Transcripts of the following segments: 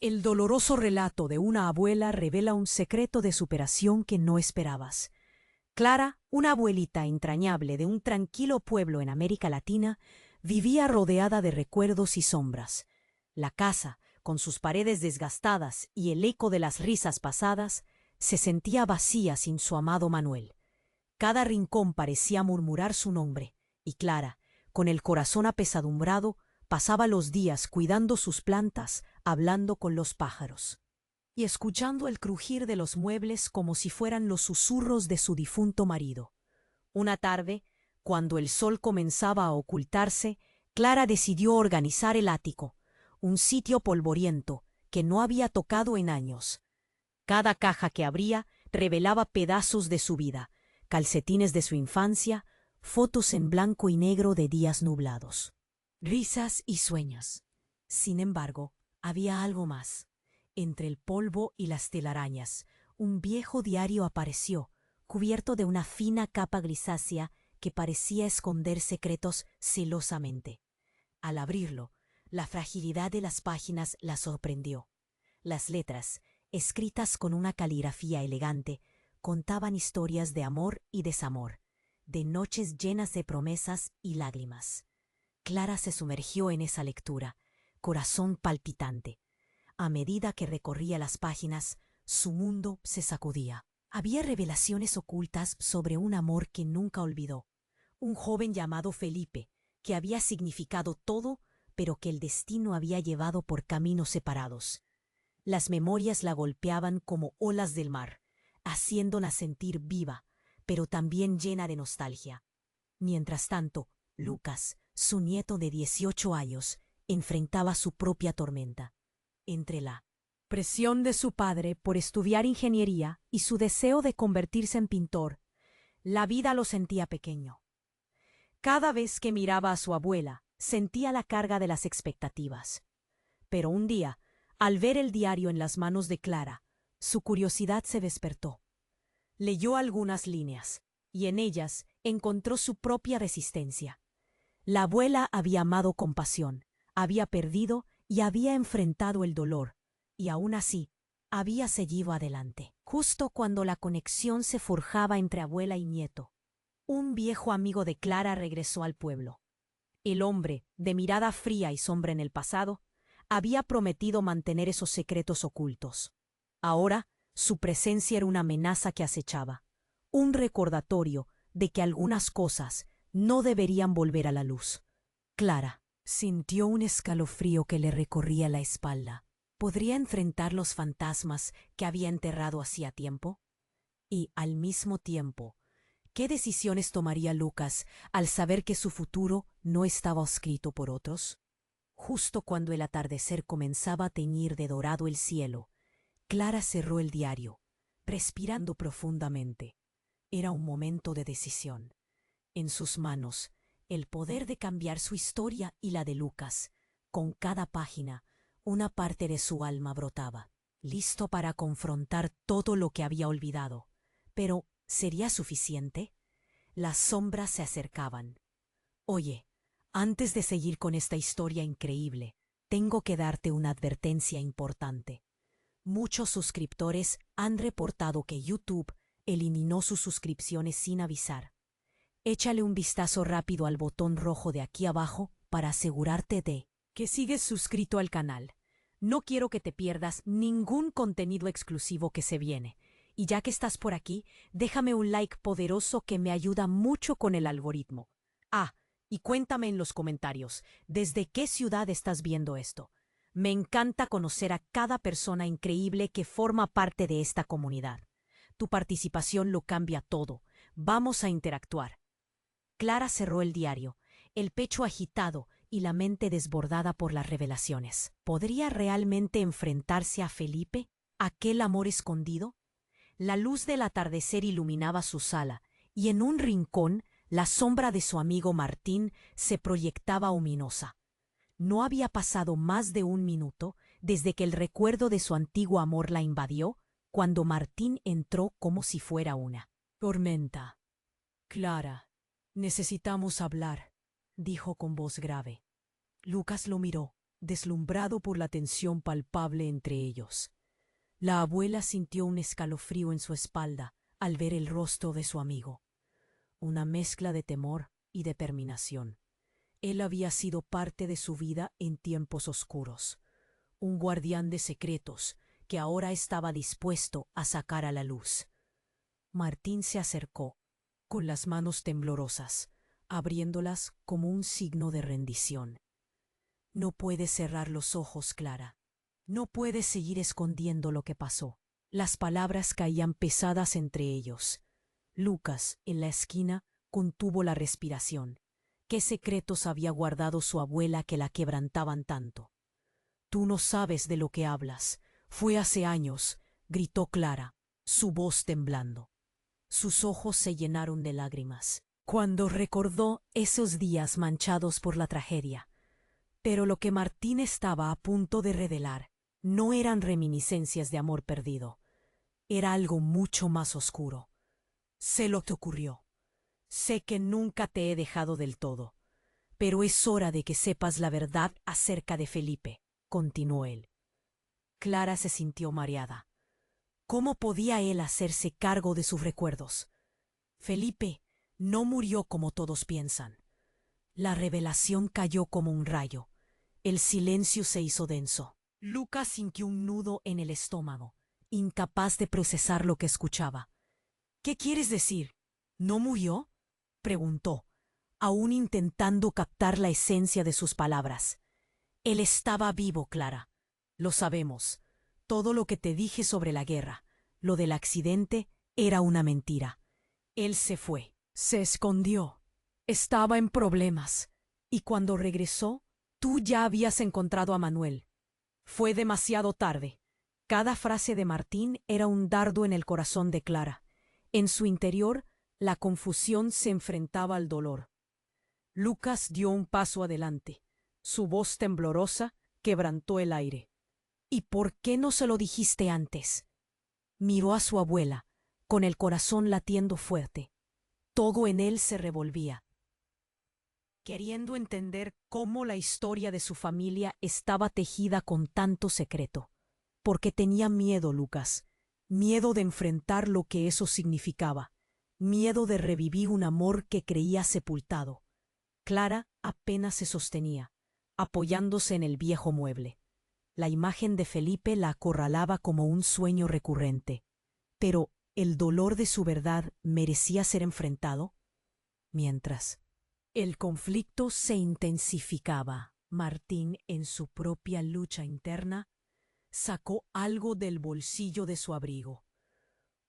El doloroso relato de una abuela revela un secreto de superación que no esperabas. Clara, una abuelita entrañable de un tranquilo pueblo en América Latina, vivía rodeada de recuerdos y sombras. La casa, con sus paredes desgastadas y el eco de las risas pasadas, se sentía vacía sin su amado Manuel. Cada rincón parecía murmurar su nombre, y Clara, con el corazón apesadumbrado, pasaba los días cuidando sus plantas, hablando con los pájaros y escuchando el crujir de los muebles como si fueran los susurros de su difunto marido. Una tarde, cuando el sol comenzaba a ocultarse, Clara decidió organizar el ático, un sitio polvoriento que no había tocado en años. Cada caja que abría revelaba pedazos de su vida, calcetines de su infancia, fotos en blanco y negro de días nublados, risas y sueños. Sin embargo, había algo más. Entre el polvo y las telarañas, un viejo diario apareció, cubierto de una fina capa grisácea que parecía esconder secretos celosamente. Al abrirlo, la fragilidad de las páginas la sorprendió. Las letras, escritas con una caligrafía elegante, contaban historias de amor y desamor, de noches llenas de promesas y lágrimas. Clara se sumergió en esa lectura, corazón palpitante. A medida que recorría las páginas, su mundo se sacudía. Había revelaciones ocultas sobre un amor que nunca olvidó. Un joven llamado Felipe, que había significado todo, pero que el destino había llevado por caminos separados. Las memorias la golpeaban como olas del mar, haciéndola sentir viva, pero también llena de nostalgia. Mientras tanto, Lucas, su nieto de 18 años, enfrentaba su propia tormenta. Entre la presión de su padre por estudiar ingeniería y su deseo de convertirse en pintor, la vida lo sentía pequeño. Cada vez que miraba a su abuela, sentía la carga de las expectativas. Pero un día, al ver el diario en las manos de Clara, su curiosidad se despertó. Leyó algunas líneas, y en ellas encontró su propia resistencia. La abuela había amado con pasión, había perdido y había enfrentado el dolor, y aún así había seguido adelante. Justo cuando la conexión se forjaba entre abuela y nieto, un viejo amigo de Clara regresó al pueblo. El hombre, de mirada fría y sombra en el pasado, había prometido mantener esos secretos ocultos. Ahora, su presencia era una amenaza que acechaba, un recordatorio de que algunas cosas no deberían volver a la luz. Clara sintió un escalofrío que le recorría la espalda. ¿Podría enfrentar los fantasmas que había enterrado hacía tiempo? Y, al mismo tiempo, ¿qué decisiones tomaría Lucas al saber que su futuro no estaba escrito por otros? Justo cuando el atardecer comenzaba a teñir de dorado el cielo, Clara cerró el diario, respirando profundamente. Era un momento de decisión. En sus manos, el poder de cambiar su historia y la de Lucas. Con cada página, una parte de su alma brotaba, listo para confrontar todo lo que había olvidado. Pero, ¿sería suficiente? Las sombras se acercaban. Oye, antes de seguir con esta historia increíble, tengo que darte una advertencia importante. Muchos suscriptores han reportado que YouTube eliminó sus suscripciones sin avisar. Échale un vistazo rápido al botón rojo de aquí abajo para asegurarte de que sigues suscrito al canal. No quiero que te pierdas ningún contenido exclusivo que se viene. Y ya que estás por aquí, déjame un like poderoso que me ayuda mucho con el algoritmo. Y cuéntame en los comentarios, ¿desde qué ciudad estás viendo esto? Me encanta conocer a cada persona increíble que forma parte de esta comunidad. Tu participación lo cambia todo. Vamos a interactuar. Clara cerró el diario, el pecho agitado y la mente desbordada por las revelaciones. ¿Podría realmente enfrentarse a Felipe? ¿Aquel amor escondido? La luz del atardecer iluminaba su sala, y en un rincón la sombra de su amigo Martín se proyectaba ominosa. No había pasado más de un minuto desde que el recuerdo de su antiguo amor la invadió, cuando Martín entró como si fuera una tormenta. Clara, necesitamos hablar, dijo con voz grave. Lucas lo miró, deslumbrado por la tensión palpable entre ellos. La abuela sintió un escalofrío en su espalda al ver el rostro de su amigo. Una mezcla de temor y determinación. Él había sido parte de su vida en tiempos oscuros, un guardián de secretos que ahora estaba dispuesto a sacar a la luz. Martín se acercó, con las manos temblorosas, abriéndolas como un signo de rendición. No puedes cerrar los ojos, Clara. No puedes seguir escondiendo lo que pasó. Las palabras caían pesadas entre ellos. Lucas, en la esquina, contuvo la respiración. ¿Qué secretos había guardado su abuela que la quebrantaban tanto? Tú no sabes de lo que hablas. Fue hace años, gritó Clara, su voz temblando. Sus ojos se llenaron de lágrimas cuando recordó esos días manchados por la tragedia. Pero lo que Martín estaba a punto de revelar no eran reminiscencias de amor perdido. Era algo mucho más oscuro. Sé lo que ocurrió. Sé que nunca te he dejado del todo. Pero es hora de que sepas la verdad acerca de Felipe, continuó él. Clara se sintió mareada. ¿Cómo podía él hacerse cargo de sus recuerdos? Felipe no murió como todos piensan. La revelación cayó como un rayo. El silencio se hizo denso. Lucas sintió un nudo en el estómago, incapaz de procesar lo que escuchaba. ¿Qué quieres decir? ¿No murió?, preguntó, aún intentando captar la esencia de sus palabras. Él estaba vivo, Clara. Lo sabemos. Todo lo que te dije sobre la guerra, lo del accidente, era una mentira. Él se fue, se escondió, estaba en problemas, y cuando regresó, tú ya habías encontrado a Manuel. Fue demasiado tarde. Cada frase de Martín era un dardo en el corazón de Clara. En su interior, la confusión se enfrentaba al dolor. Lucas dio un paso adelante. Su voz temblorosa quebrantó el aire. ¿Y por qué no se lo dijiste antes? Miró a su abuela, con el corazón latiendo fuerte. Todo en él se revolvía, queriendo entender cómo la historia de su familia estaba tejida con tanto secreto. Porque tenía miedo, Lucas, miedo de enfrentar lo que eso significaba, miedo de revivir un amor que creía sepultado. Clara apenas se sostenía, apoyándose en el viejo mueble. La imagen de Felipe la acorralaba como un sueño recurrente. Pero, ¿el dolor de su verdad merecía ser enfrentado? Mientras el conflicto se intensificaba, Martín, en su propia lucha interna, sacó algo del bolsillo de su abrigo.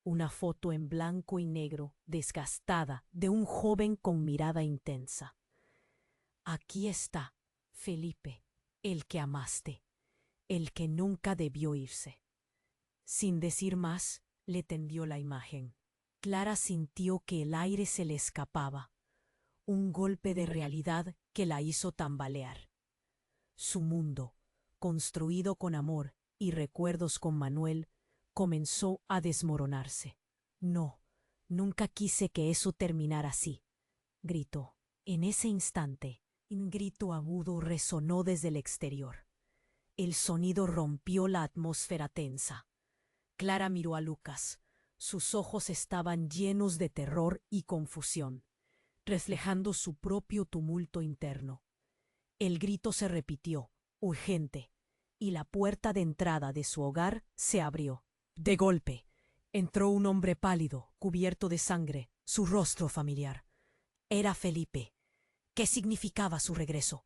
Una foto en blanco y negro, desgastada, de un joven con mirada intensa. Aquí está, Felipe, el que amaste, el que nunca debió irse. Sin decir más, le tendió la imagen. Clara sintió que el aire se le escapaba, un golpe de realidad que la hizo tambalear. Su mundo, construido con amor y recuerdos con Manuel, comenzó a desmoronarse. No, nunca quise que eso terminara así, gritó. En ese instante, un grito agudo resonó desde el exterior. El sonido rompió la atmósfera tensa. Clara miró a Lucas. Sus ojos estaban llenos de terror y confusión, reflejando su propio tumulto interno. El grito se repitió, urgente, y la puerta de entrada de su hogar se abrió. De golpe, entró un hombre pálido, cubierto de sangre, su rostro familiar. Era Felipe. ¿Qué significaba su regreso?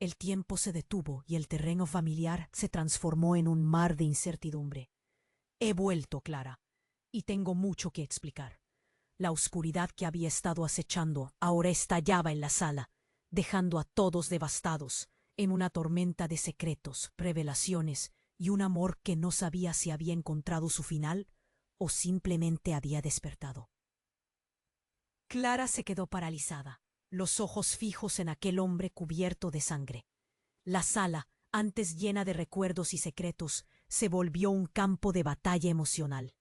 El tiempo se detuvo y el terreno familiar se transformó en un mar de incertidumbre. He vuelto, Clara, y tengo mucho que explicar. La oscuridad que había estado acechando ahora estallaba en la sala, dejando a todos devastados en una tormenta de secretos, revelaciones y un amor que no sabía si había encontrado su final o simplemente había despertado. Clara se quedó paralizada, los ojos fijos en aquel hombre cubierto de sangre. La sala, antes llena de recuerdos y secretos, se volvió un campo de batalla emocional.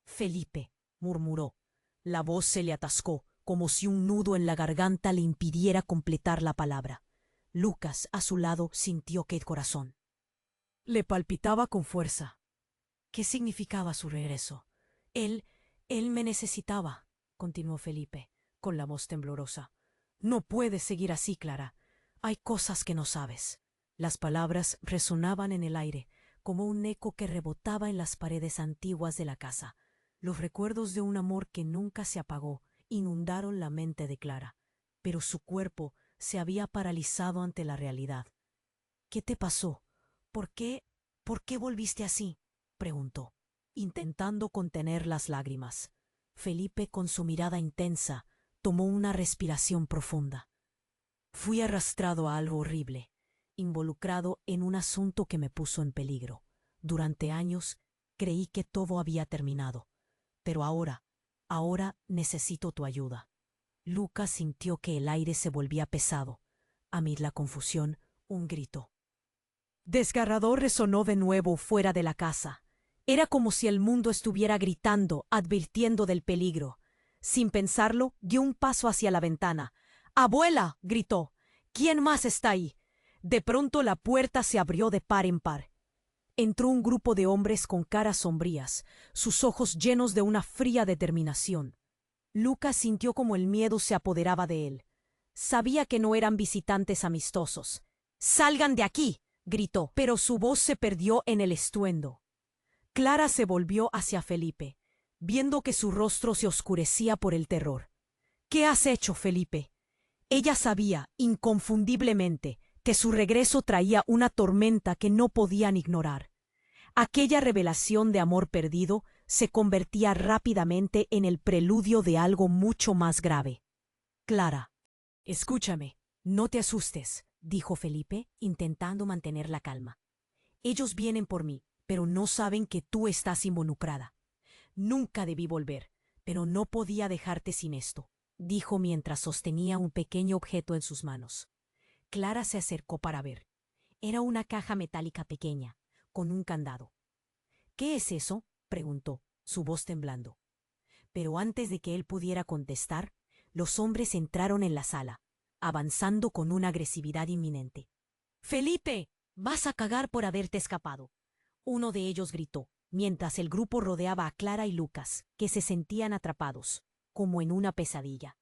Felipe, murmuró. La voz se le atascó, como si un nudo en la garganta le impidiera completar la palabra. Lucas, a su lado, sintió que el corazón le palpitaba con fuerza. ¿Qué significaba su regreso? Él me necesitaba, continuó Felipe, con la voz temblorosa. No puedes seguir así, Clara. Hay cosas que no sabes. Las palabras resonaban en el aire, como un eco que rebotaba en las paredes antiguas de la casa. Los recuerdos de un amor que nunca se apagó inundaron la mente de Clara, pero su cuerpo se había paralizado ante la realidad. ¿Qué te pasó? ¿Por qué volviste así?, preguntó, intentando contener las lágrimas. Felipe, con su mirada intensa, tomó una respiración profunda. Fui arrastrado a algo horrible, involucrado en un asunto que me puso en peligro. Durante años creí que todo había terminado, pero ahora necesito tu ayuda. Lucas sintió que el aire se volvía pesado. Amid la confusión, un grito desgarrador resonó de nuevo fuera de la casa. Era como si el mundo estuviera gritando, advirtiendo del peligro. Sin pensarlo, dio un paso hacia la ventana. ¡Abuela!, gritó. ¿Quién más está ahí? De pronto la puerta se abrió de par en par. Entró un grupo de hombres con caras sombrías, sus ojos llenos de una fría determinación. Lucas sintió como el miedo se apoderaba de él. Sabía que no eran visitantes amistosos. ¡Salgan de aquí!, gritó, pero su voz se perdió en el estruendo. Clara se volvió hacia Felipe, viendo que su rostro se oscurecía por el terror. ¿Qué has hecho, Felipe? Ella sabía, inconfundiblemente, que su regreso traía una tormenta que no podían ignorar. Aquella revelación de amor perdido se convertía rápidamente en el preludio de algo mucho más grave. Clara, escúchame, no te asustes, dijo Felipe, intentando mantener la calma. Ellos vienen por mí, pero no saben que tú estás involucrada. Nunca debí volver, pero no podía dejarte sin esto, dijo mientras sostenía un pequeño objeto en sus manos. Clara se acercó para ver. Era una caja metálica pequeña, con un candado. ¿Qué es eso?, preguntó, su voz temblando. Pero antes de que él pudiera contestar, los hombres entraron en la sala, avanzando con una agresividad inminente. «¡Felipe! ¡Vas a cagar por haberte escapado!», uno de ellos gritó, mientras el grupo rodeaba a Clara y Lucas, que se sentían atrapados, como en una pesadilla.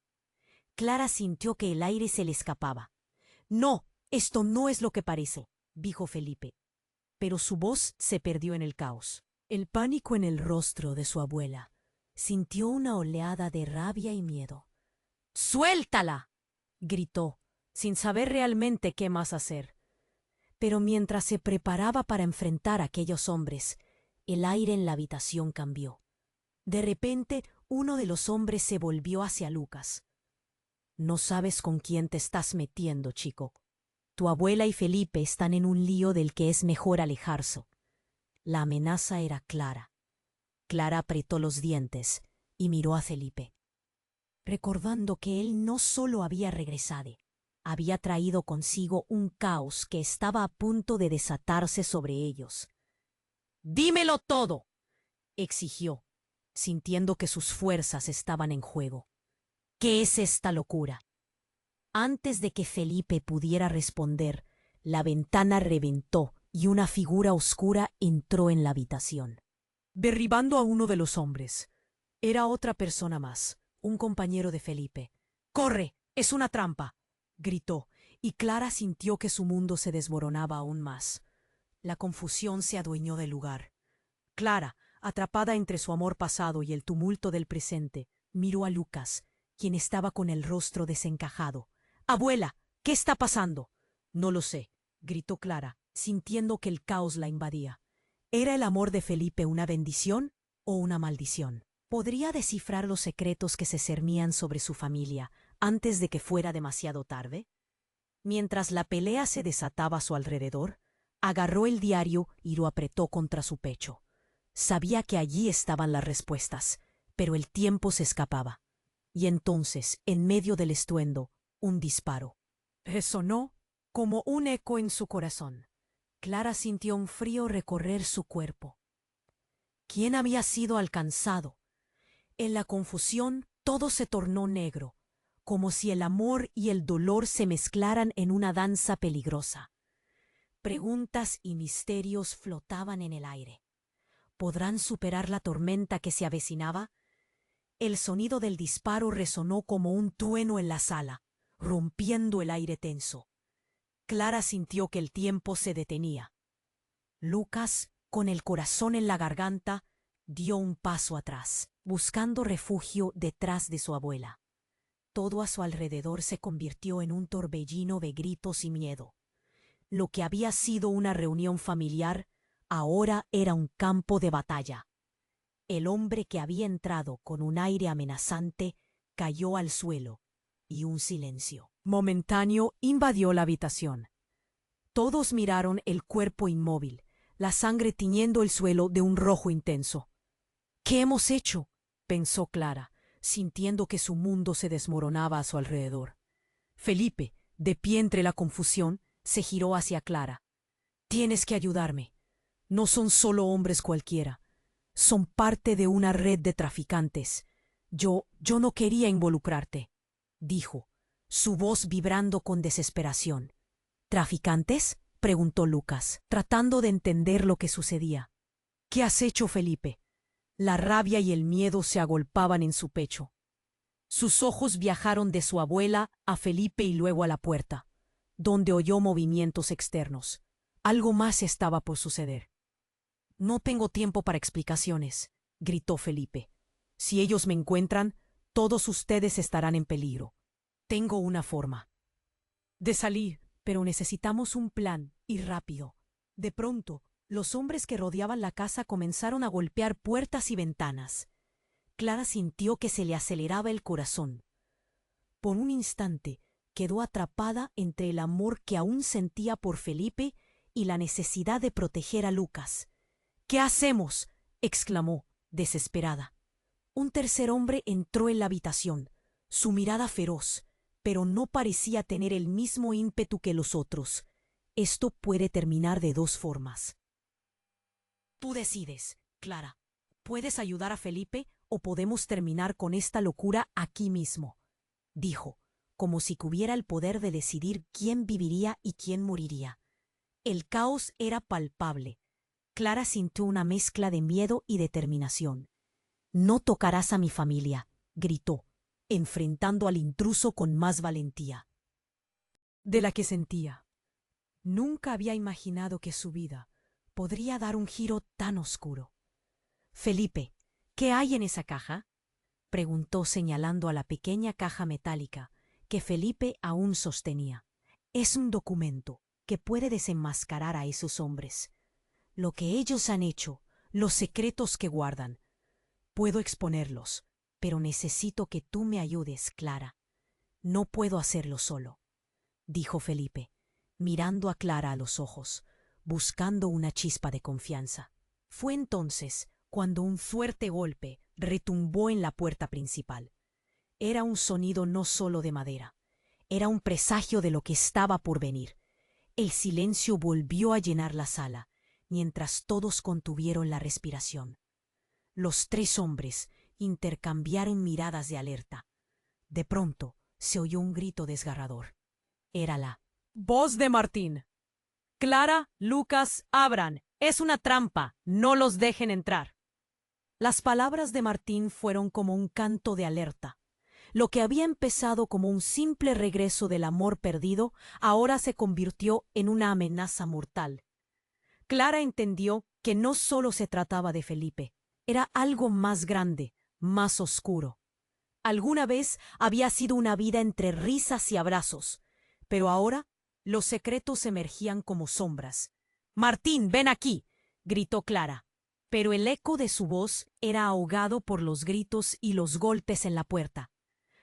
Clara sintió que el aire se le escapaba. «No, esto no es lo que parece», dijo Felipe. Pero su voz se perdió en el caos. El pánico en el rostro de su abuela sintió una oleada de rabia y miedo. «¡Suéltala!», gritó, sin saber realmente qué más hacer. Pero mientras se preparaba para enfrentar a aquellos hombres, el aire en la habitación cambió. De repente, uno de los hombres se volvió hacia Lucas. «No sabes con quién te estás metiendo, chico. Tu abuela y Felipe están en un lío del que es mejor alejarse». La amenaza era clara. Clara apretó los dientes y miró a Felipe, recordando que él no solo había regresado, había traído consigo un caos que estaba a punto de desatarse sobre ellos. «¡Dímelo todo!», exigió, sintiendo que sus fuerzas estaban en juego. «¿Qué es esta locura?». Antes de que Felipe pudiera responder, la ventana reventó y una figura oscura entró en la habitación, derribando a uno de los hombres. Era otra persona más, un compañero de Felipe. «¡Corre! ¡Es una trampa!», gritó, y Clara sintió que su mundo se desmoronaba aún más. La confusión se adueñó del lugar. Clara, atrapada entre su amor pasado y el tumulto del presente, miró a Lucas, quien estaba con el rostro desencajado. «Abuela, ¿qué está pasando?». «No lo sé», gritó Clara, sintiendo que el caos la invadía. ¿Era el amor de Felipe una bendición o una maldición? ¿Podría descifrar los secretos que se cernían sobre su familia antes de que fuera demasiado tarde? Mientras la pelea se desataba a su alrededor, agarró el diario y lo apretó contra su pecho. Sabía que allí estaban las respuestas, pero el tiempo se escapaba. Y entonces, en medio del estruendo, un disparo resonó como un eco en su corazón. Clara sintió un frío recorrer su cuerpo. ¿Quién había sido alcanzado? En la confusión todo se tornó negro. como si el amor y el dolor se mezclaran en una danza peligrosa. Preguntas y misterios flotaban en el aire. ¿Podrán superar la tormenta que se avecinaba? El sonido del disparo resonó como un trueno en la sala, rompiendo el aire tenso. Clara sintió que el tiempo se detenía. Lucas, con el corazón en la garganta, dio un paso atrás, buscando refugio detrás de su abuela. Todo a su alrededor se convirtió en un torbellino de gritos y miedo. Lo que había sido una reunión familiar, ahora era un campo de batalla. El hombre que había entrado con un aire amenazante cayó al suelo, y un silencio momentáneo invadió la habitación. Todos miraron el cuerpo inmóvil, la sangre tiñendo el suelo de un rojo intenso. ¿Qué hemos hecho?, pensó Clara, sintiendo que su mundo se desmoronaba a su alrededor. Felipe, de pie entre la confusión, se giró hacia Clara. «Tienes que ayudarme. No son solo hombres cualquiera. Son parte de una red de traficantes. Yo no quería involucrarte», dijo, su voz vibrando con desesperación. «¿Traficantes?», preguntó Lucas, tratando de entender lo que sucedía. «¿Qué has hecho, Felipe?». La rabia y el miedo se agolpaban en su pecho. Sus ojos viajaron de su abuela a Felipe y luego a la puerta, donde oyó movimientos externos. Algo más estaba por suceder. «No tengo tiempo para explicaciones», gritó Felipe. «Si ellos me encuentran, todos ustedes estarán en peligro. Tengo una forma de salir, pero necesitamos un plan, y rápido». De pronto, los hombres que rodeaban la casa comenzaron a golpear puertas y ventanas. Clara sintió que se le aceleraba el corazón. Por un instante, quedó atrapada entre el amor que aún sentía por Felipe y la necesidad de proteger a Lucas. «¿Qué hacemos?», exclamó, desesperada. Un tercer hombre entró en la habitación, su mirada feroz, pero no parecía tener el mismo ímpetu que los otros. «Esto puede terminar de dos formas. Tú decides, Clara. Puedes ayudar a Felipe o podemos terminar con esta locura aquí mismo», dijo, como si tuviera el poder de decidir quién viviría y quién moriría. El caos era palpable. Clara sintió una mezcla de miedo y determinación. «No tocarás a mi familia», gritó, enfrentando al intruso con más valentía de la que sentía. Nunca había imaginado que su vida podría dar un giro tan oscuro. «Felipe, ¿qué hay en esa caja?», preguntó señalando a la pequeña caja metálica que Felipe aún sostenía. «Es un documento que puede desenmascarar a esos hombres. Lo que ellos han hecho, los secretos que guardan. Puedo exponerlos, pero necesito que tú me ayudes, Clara. No puedo hacerlo solo», dijo Felipe, mirando a Clara a los ojos, buscando una chispa de confianza. Fue entonces cuando un fuerte golpe retumbó en la puerta principal. Era un sonido no solo de madera, era un presagio de lo que estaba por venir. El silencio volvió a llenar la sala, mientras todos contuvieron la respiración. Los tres hombres intercambiaron miradas de alerta. De pronto se oyó un grito desgarrador. Era la voz de Martín. «Clara, Lucas, abran. Es una trampa. No los dejen entrar». Las palabras de Martín fueron como un canto de alerta. Lo que había empezado como un simple regreso del amor perdido, ahora se convirtió en una amenaza mortal. Clara entendió que no solo se trataba de Felipe, era algo más grande, más oscuro. Alguna vez había sido una vida entre risas y abrazos, pero ahora los secretos emergían como sombras. «Martín, ven aquí», gritó Clara, pero el eco de su voz era ahogado por los gritos y los golpes en la puerta.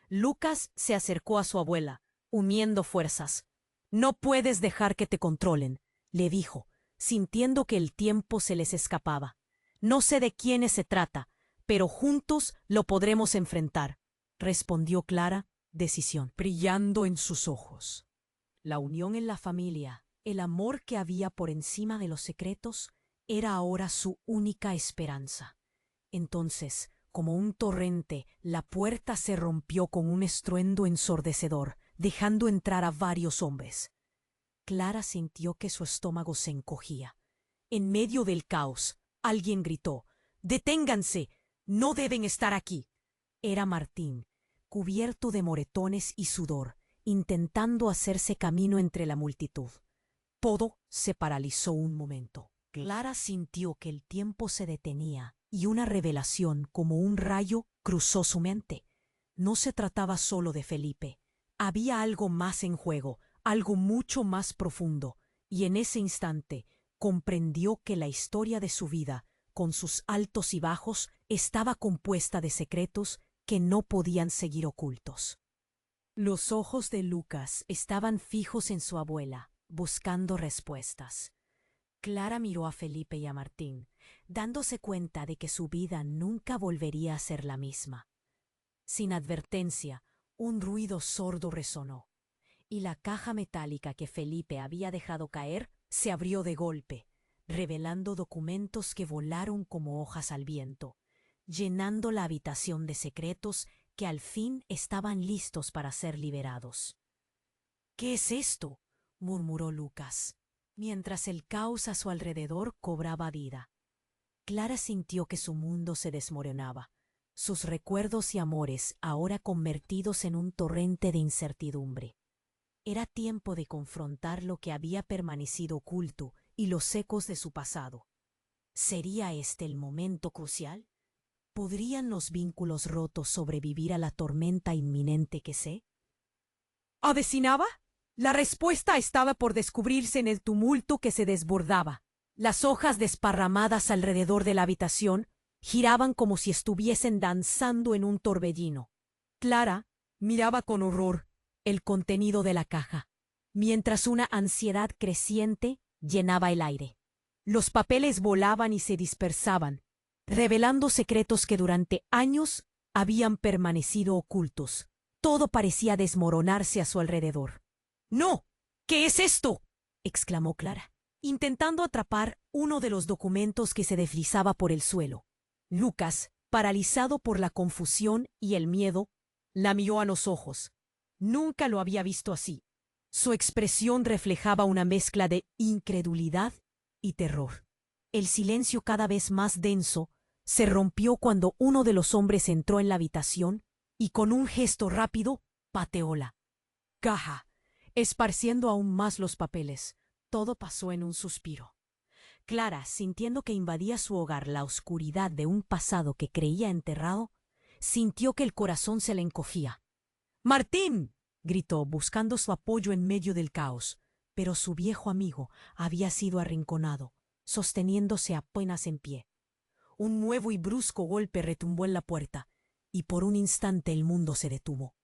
Lucas se acercó a su abuela, uniendo fuerzas. «No puedes dejar que te controlen», le dijo, sintiendo que el tiempo se les escapaba. «No sé de quiénes se trata, pero juntos lo podremos enfrentar», respondió Clara, decisión brillando en sus ojos. La unión en la familia, el amor que había por encima de los secretos, era ahora su única esperanza. Entonces, como un torrente, la puerta se rompió con un estruendo ensordecedor, dejando entrar a varios hombres. Clara sintió que su estómago se encogía. En medio del caos, alguien gritó: «¡Deténganse! ¡No deben estar aquí!». Era Martín, cubierto de moretones y sudor, intentando hacerse camino entre la multitud. Todo se paralizó un momento. Clara sintió que el tiempo se detenía y una revelación como un rayo cruzó su mente. No se trataba solo de Felipe. Había algo más en juego, algo mucho más profundo, y en ese instante comprendió que la historia de su vida, con sus altos y bajos, estaba compuesta de secretos que no podían seguir ocultos. Los ojos de Lucas estaban fijos en su abuela, buscando respuestas. Clara miró a Felipe y a Martín, dándose cuenta de que su vida nunca volvería a ser la misma. Sin advertencia, un ruido sordo resonó, y la caja metálica que Felipe había dejado caer se abrió de golpe, revelando documentos que volaron como hojas al viento, llenando la habitación de secretos que al fin estaban listos para ser liberados. «¿Qué es esto?», murmuró Lucas, mientras el caos a su alrededor cobraba vida. Clara sintió que su mundo se desmoronaba, sus recuerdos y amores ahora convertidos en un torrente de incertidumbre. Era tiempo de confrontar lo que había permanecido oculto y los ecos de su pasado. ¿Sería este el momento crucial? ¿Podrían los vínculos rotos sobrevivir a la tormenta inminente que se avecinaba? La respuesta estaba por descubrirse en el tumulto que se desbordaba. Las hojas desparramadas alrededor de la habitación giraban como si estuviesen danzando en un torbellino. Clara miraba con horror el contenido de la caja, mientras una ansiedad creciente llenaba el aire. Los papeles volaban y se dispersaban, revelando secretos que durante años habían permanecido ocultos. Todo parecía desmoronarse a su alrededor. «¡No! ¿Qué es esto?», exclamó Clara, intentando atrapar uno de los documentos que se deslizaba por el suelo. Lucas, paralizado por la confusión y el miedo, la miró a los ojos. Nunca lo había visto así. Su expresión reflejaba una mezcla de incredulidad y terror. El silencio, cada vez más denso, se rompió cuando uno de los hombres entró en la habitación y con un gesto rápido pateó la caja, esparciendo aún más los papeles. Todo pasó en un suspiro. Clara, sintiendo que invadía su hogar la oscuridad de un pasado que creía enterrado, sintió que el corazón se le encogía. «¡Martín!», gritó, buscando su apoyo en medio del caos, pero su viejo amigo había sido arrinconado, sosteniéndose apenas en pie. Un nuevo y brusco golpe retumbó en la puerta, y por un instante el mundo se detuvo.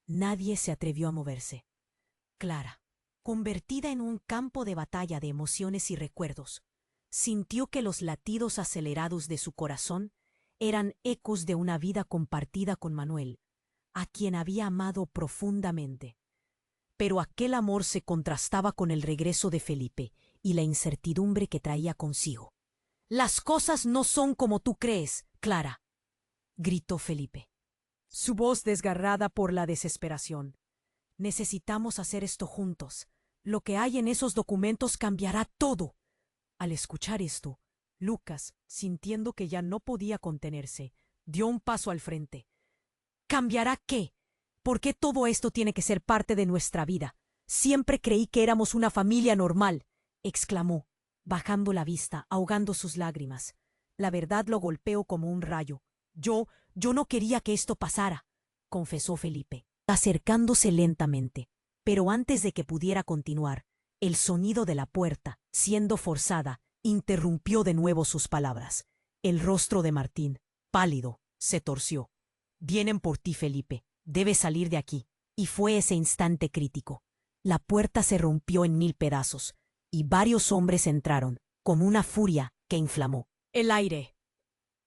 Nadie se atrevió a moverse. Clara, convertida en un campo de batalla de emociones y recuerdos, sintió que los latidos acelerados de su corazón eran ecos de una vida compartida con Manuel, a quien había amado profundamente. Pero aquel amor se contrastaba con el regreso de Felipe y la incertidumbre que traía consigo. «Las cosas no son como tú crees, Clara», gritó Felipe, su voz desgarrada por la desesperación. «Necesitamos hacer esto juntos. Lo que hay en esos documentos cambiará todo». Al escuchar esto, Lucas, sintiendo que ya no podía contenerse, dio un paso al frente. «¿Cambiará qué? ¿Por qué todo esto tiene que ser parte de nuestra vida? Siempre creí que éramos una familia normal», exclamó, bajando la vista, ahogando sus lágrimas. La verdad lo golpeó como un rayo. Yo no quería que esto pasara», confesó Felipe, acercándose lentamente. Pero antes de que pudiera continuar, el sonido de la puerta, siendo forzada, interrumpió de nuevo sus palabras. El rostro de Martín, pálido, se torció. «Vienen por ti, Felipe. Debes salir de aquí». Y fue ese instante crítico. La puerta se rompió en 1000 pedazos, y varios hombres entraron, con una furia que inflamó el aire.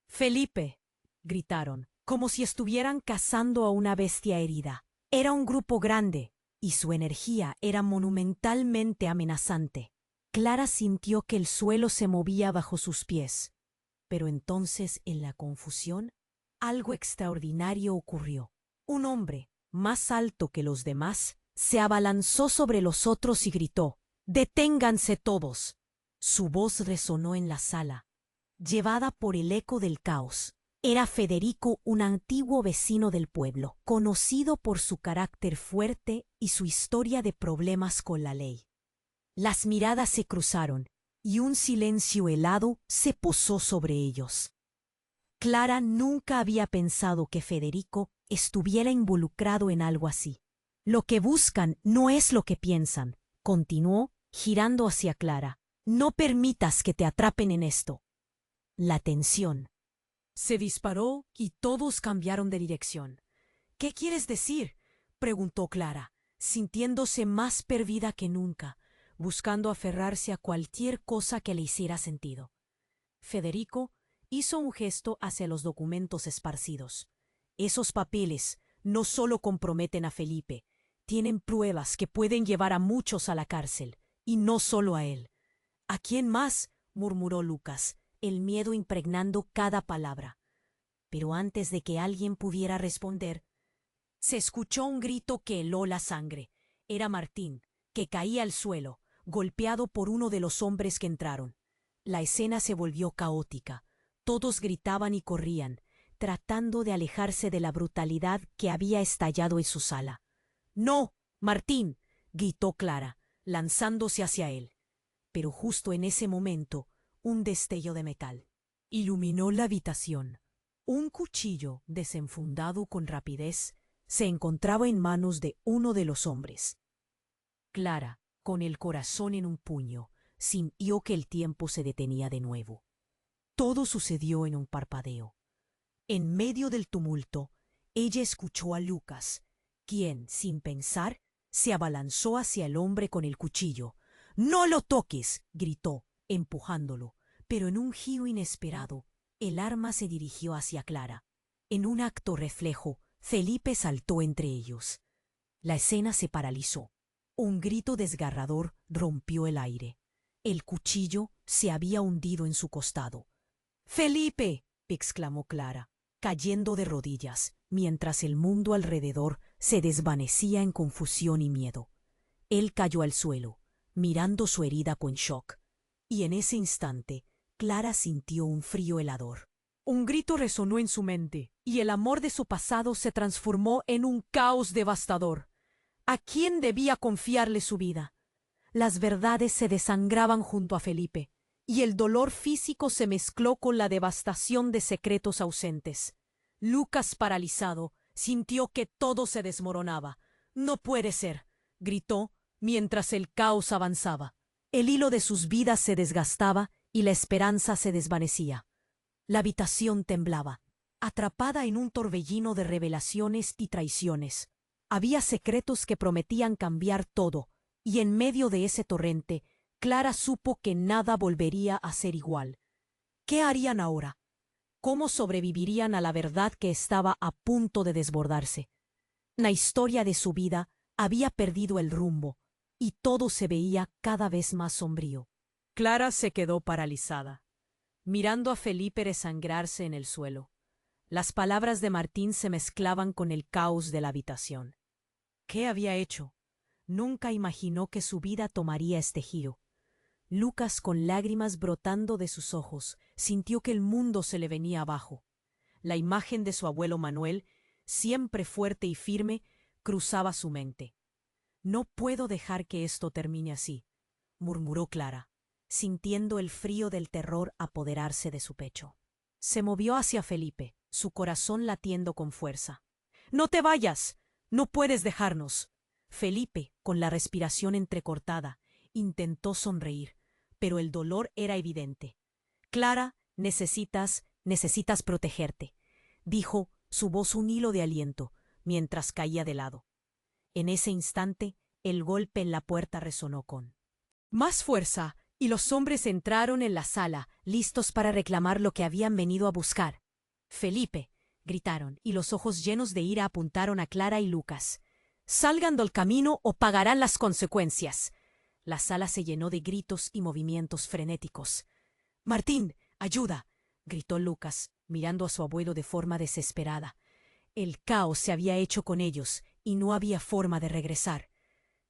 «¡Felipe!», gritaron, como si estuvieran cazando a una bestia herida. Era un grupo grande, y su energía era monumentalmente amenazante. Clara sintió que el suelo se movía bajo sus pies, pero entonces, en la confusión, algo extraordinario ocurrió. Un hombre, más alto que los demás, se abalanzó sobre los otros y gritó: «¡Deténganse todos!». Su voz resonó en la sala, llevada por el eco del caos. Era Federico, un antiguo vecino del pueblo, conocido por su carácter fuerte y su historia de problemas con la ley. Las miradas se cruzaron y un silencio helado se posó sobre ellos. Clara nunca había pensado que Federico estuviera involucrado en algo así. «Lo que buscan no es lo que piensan», continuó, girando hacia Clara. «No permitas que te atrapen en esto». La tensión se disparó y todos cambiaron de dirección. «¿Qué quieres decir?», preguntó Clara, sintiéndose más perdida que nunca, buscando aferrarse a cualquier cosa que le hiciera sentido. Federico hizo un gesto hacia los documentos esparcidos. «Esos papeles no solo comprometen a Felipe, tienen pruebas que pueden llevar a muchos a la cárcel, y no solo a él». «¿A quién más?», murmuró Lucas, el miedo impregnando cada palabra. Pero antes de que alguien pudiera responder, se escuchó un grito que heló la sangre. Era Martín, que caía al suelo, golpeado por uno de los hombres que entraron. La escena se volvió caótica. Todos gritaban y corrían, tratando de alejarse de la brutalidad que había estallado en su sala. «¡No, Martín!», gritó Clara, lanzándose hacia él. Pero justo en ese momento, un destello de metal iluminó la habitación. Un cuchillo, desenfundado con rapidez, se encontraba en manos de uno de los hombres. Clara, con el corazón en un puño, sintió que el tiempo se detenía de nuevo. Todo sucedió en un parpadeo. En medio del tumulto, ella escuchó a Lucas, quien, sin pensar, se abalanzó hacia el hombre con el cuchillo. «¡No lo toques!», gritó, empujándolo, pero en un giro inesperado, el arma se dirigió hacia Clara. En un acto reflejo, Felipe saltó entre ellos. La escena se paralizó. Un grito desgarrador rompió el aire. El cuchillo se había hundido en su costado. «¡Felipe!», exclamó Clara, cayendo de rodillas, mientras el mundo alrededor se desvanecía en confusión y miedo. Él cayó al suelo, mirando su herida con shock, y en ese instante Clara sintió un frío helador. Un grito resonó en su mente, y el amor de su pasado se transformó en un caos devastador. ¿A quién debía confiarle su vida? Las verdades se desangraban junto a Felipe, y el dolor físico se mezcló con la devastación de secretos ausentes. Lucas, paralizado, sintió que todo se desmoronaba. «¡No puede ser!», gritó, mientras el caos avanzaba. El hilo de sus vidas se desgastaba y la esperanza se desvanecía. La habitación temblaba, atrapada en un torbellino de revelaciones y traiciones. Había secretos que prometían cambiar todo, y en medio de ese torrente, Clara supo que nada volvería a ser igual. ¿Qué harían ahora? ¿Cómo sobrevivirían a la verdad que estaba a punto de desbordarse? La historia de su vida había perdido el rumbo, y todo se veía cada vez más sombrío. Clara se quedó paralizada, mirando a Felipe desangrarse en el suelo. Las palabras de Martín se mezclaban con el caos de la habitación. ¿Qué había hecho? Nunca imaginó que su vida tomaría este giro. Lucas, con lágrimas brotando de sus ojos, sintió que el mundo se le venía abajo. La imagen de su abuelo Manuel, siempre fuerte y firme, cruzaba su mente. «No puedo dejar que esto termine así», murmuró Clara, sintiendo el frío del terror apoderarse de su pecho. Se movió hacia Felipe, su corazón latiendo con fuerza. «¡No te vayas! ¡No puedes dejarnos!». Felipe, con la respiración entrecortada, intentó sonreír, pero el dolor era evidente. «Clara, necesitas protegerte», dijo, su voz un hilo de aliento, mientras caía de lado. En ese instante, el golpe en la puerta resonó con más fuerza, y los hombres entraron en la sala, listos para reclamar lo que habían venido a buscar. «¡Felipe!», gritaron, y los ojos llenos de ira apuntaron a Clara y Lucas. «Salgan del camino o pagarán las consecuencias». La sala se llenó de gritos y movimientos frenéticos. «Martín, ayuda», gritó Lucas, mirando a su abuelo de forma desesperada. El caos se había hecho con ellos y no había forma de regresar.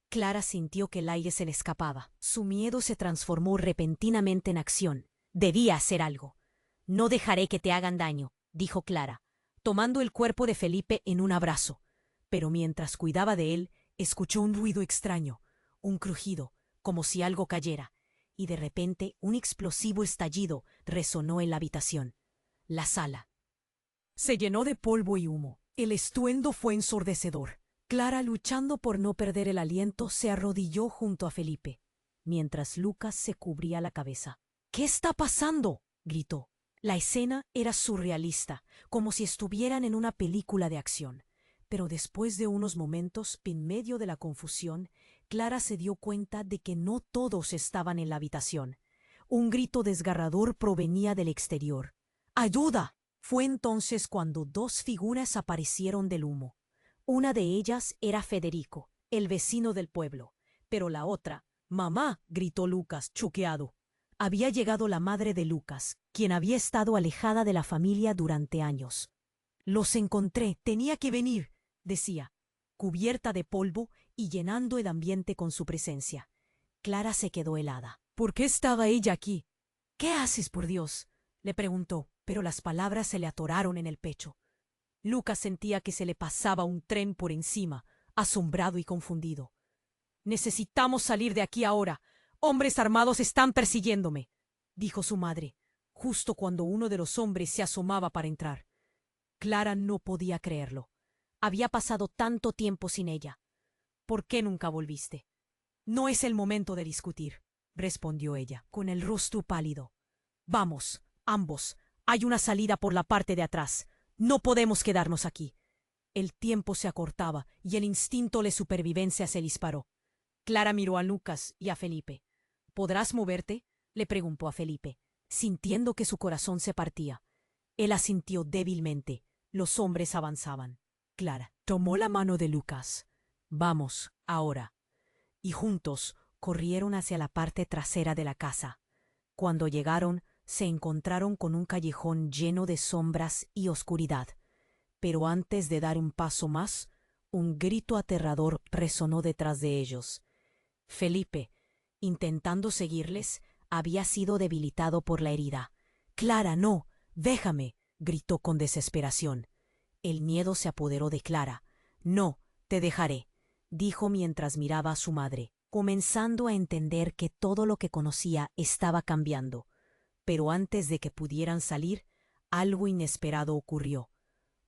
Clara sintió que el aire se le escapaba. Su miedo se transformó repentinamente en acción. Debía hacer algo. No dejaré que te hagan daño, dijo Clara, tomando el cuerpo de Felipe en un abrazo. Pero mientras cuidaba de él, escuchó un ruido extraño, un crujido, como si algo cayera, y de repente un explosivo estallido resonó en la habitación. La sala se llenó de polvo y humo. El estruendo fue ensordecedor. Clara, luchando por no perder el aliento, se arrodilló junto a Felipe, mientras Lucas se cubría la cabeza. —¿Qué está pasando? —gritó. La escena era surrealista, como si estuvieran en una película de acción. Pero después de unos momentos, en medio de la confusión, Clara se dio cuenta de que no todos estaban en la habitación. Un grito desgarrador provenía del exterior. ¡Ayuda! Fue entonces cuando dos figuras aparecieron del humo. Una de ellas era Federico, el vecino del pueblo, pero la otra, «¡Mamá!», gritó Lucas, choqueado. Había llegado la madre de Lucas, quien había estado alejada de la familia durante años. «Los encontré, tenía que venir», decía, cubierta de polvo y llenando el ambiente con su presencia. Clara se quedó helada. ¿Por qué estaba ella aquí? «¿Qué haces, por Dios?», le preguntó, pero las palabras se le atoraron en el pecho. Lucas sentía que se le pasaba un tren por encima, asombrado y confundido. «Necesitamos salir de aquí ahora. Hombres armados están persiguiéndome», dijo su madre, justo cuando uno de los hombres se asomaba para entrar. Clara no podía creerlo. Había pasado tanto tiempo sin ella. «¿Por qué nunca volviste?» «No es el momento de discutir», respondió ella, con el rostro pálido. «Vamos, ambos. Hay una salida por la parte de atrás. No podemos quedarnos aquí». El tiempo se acortaba y el instinto de supervivencia se disparó. Clara miró a Lucas y a Felipe. «¿Podrás moverte?», le preguntó a Felipe, sintiendo que su corazón se partía. Él asintió débilmente. Los hombres avanzaban. Clara tomó la mano de Lucas. «Vamos, ahora». Y juntos corrieron hacia la parte trasera de la casa. Cuando llegaron, se encontraron con un callejón lleno de sombras y oscuridad. Pero antes de dar un paso más, un grito aterrador resonó detrás de ellos. Felipe, intentando seguirles, había sido debilitado por la herida. «Clara, no, déjame», gritó con desesperación. El miedo se apoderó de Clara. «No, te dejaré», dijo mientras miraba a su madre, comenzando a entender que todo lo que conocía estaba cambiando. Pero antes de que pudieran salir, algo inesperado ocurrió.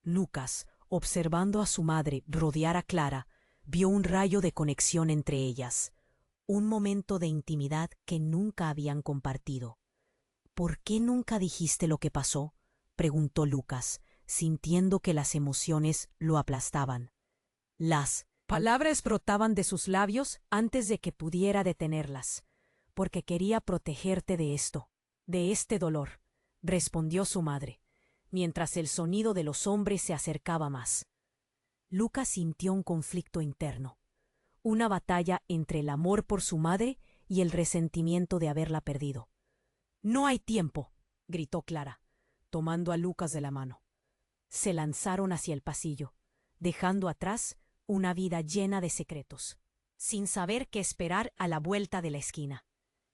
Lucas, observando a su madre rodear a Clara, vio un rayo de conexión entre ellas. Un momento de intimidad que nunca habían compartido. «¿Por qué nunca dijiste lo que pasó?», preguntó Lucas, sintiendo que las emociones lo aplastaban. Las palabras brotaban de sus labios antes de que pudiera detenerlas. «Porque quería protegerte de esto, de este dolor», respondió su madre, mientras el sonido de los hombres se acercaba más. Lucas sintió un conflicto interno. Una batalla entre el amor por su madre y el resentimiento de haberla perdido. «No hay tiempo», gritó Clara, tomando a Lucas de la mano. Se lanzaron hacia el pasillo, dejando atrás una vida llena de secretos, sin saber qué esperar a la vuelta de la esquina.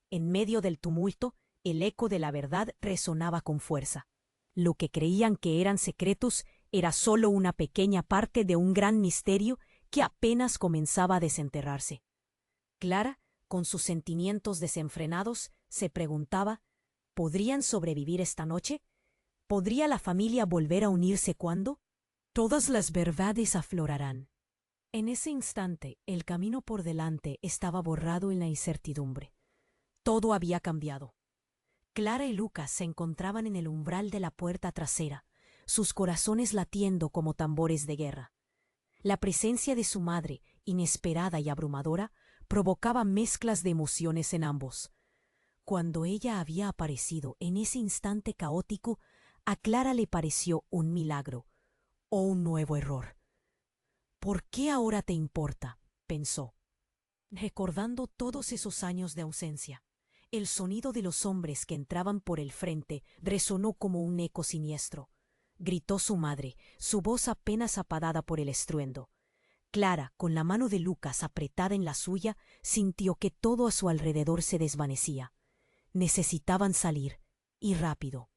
En medio del tumulto, el eco de la verdad resonaba con fuerza. Lo que creían que eran secretos era solo una pequeña parte de un gran misterio que apenas comenzaba a desenterrarse. Clara, con sus sentimientos desenfrenados, se preguntaba, ¿podrían sobrevivir esta noche? ¿Podría la familia volver a unirse cuándo? Todas las verdades aflorarán. En ese instante, el camino por delante estaba borrado en la incertidumbre. Todo había cambiado. Clara y Lucas se encontraban en el umbral de la puerta trasera, sus corazones latiendo como tambores de guerra. La presencia de su madre, inesperada y abrumadora, provocaba mezclas de emociones en ambos. Cuando ella había aparecido en ese instante caótico, a Clara le pareció un milagro o un nuevo error. «¿Por qué ahora te importa?», pensó, recordando todos esos años de ausencia. El sonido de los hombres que entraban por el frente resonó como un eco siniestro. Gritó su madre, su voz apenas apagada por el estruendo. Clara, con la mano de Lucas apretada en la suya, sintió que todo a su alrededor se desvanecía. Necesitaban salir, y rápido.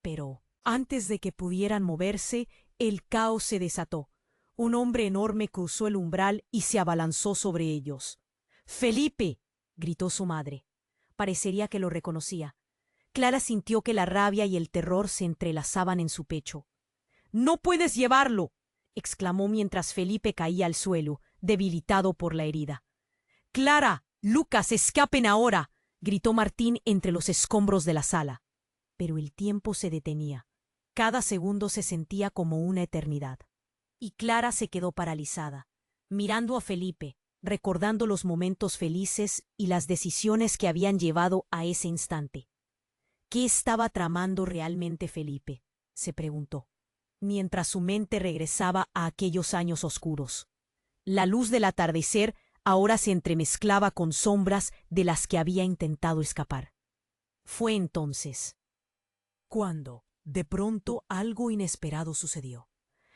Pero, antes de que pudieran moverse, el caos se desató. Un hombre enorme cruzó el umbral y se abalanzó sobre ellos. ¡Felipe! Gritó su madre. Parecería que lo reconocía. Clara sintió que la rabia y el terror se entrelazaban en su pecho. ¡No puedes llevarlo! Exclamó mientras Felipe caía al suelo, debilitado por la herida. ¡Clara! ¡Lucas, escapen ahora! Gritó Martín entre los escombros de la sala. Pero el tiempo se detenía. Cada segundo se sentía como una eternidad. Y Clara se quedó paralizada, mirando a Felipe, recordando los momentos felices y las decisiones que habían llevado a ese instante. ¿Qué estaba tramando realmente Felipe?, se preguntó, mientras su mente regresaba a aquellos años oscuros. La luz del atardecer ahora se entremezclaba con sombras de las que había intentado escapar. Fue entonces cuando, de pronto, algo inesperado sucedió.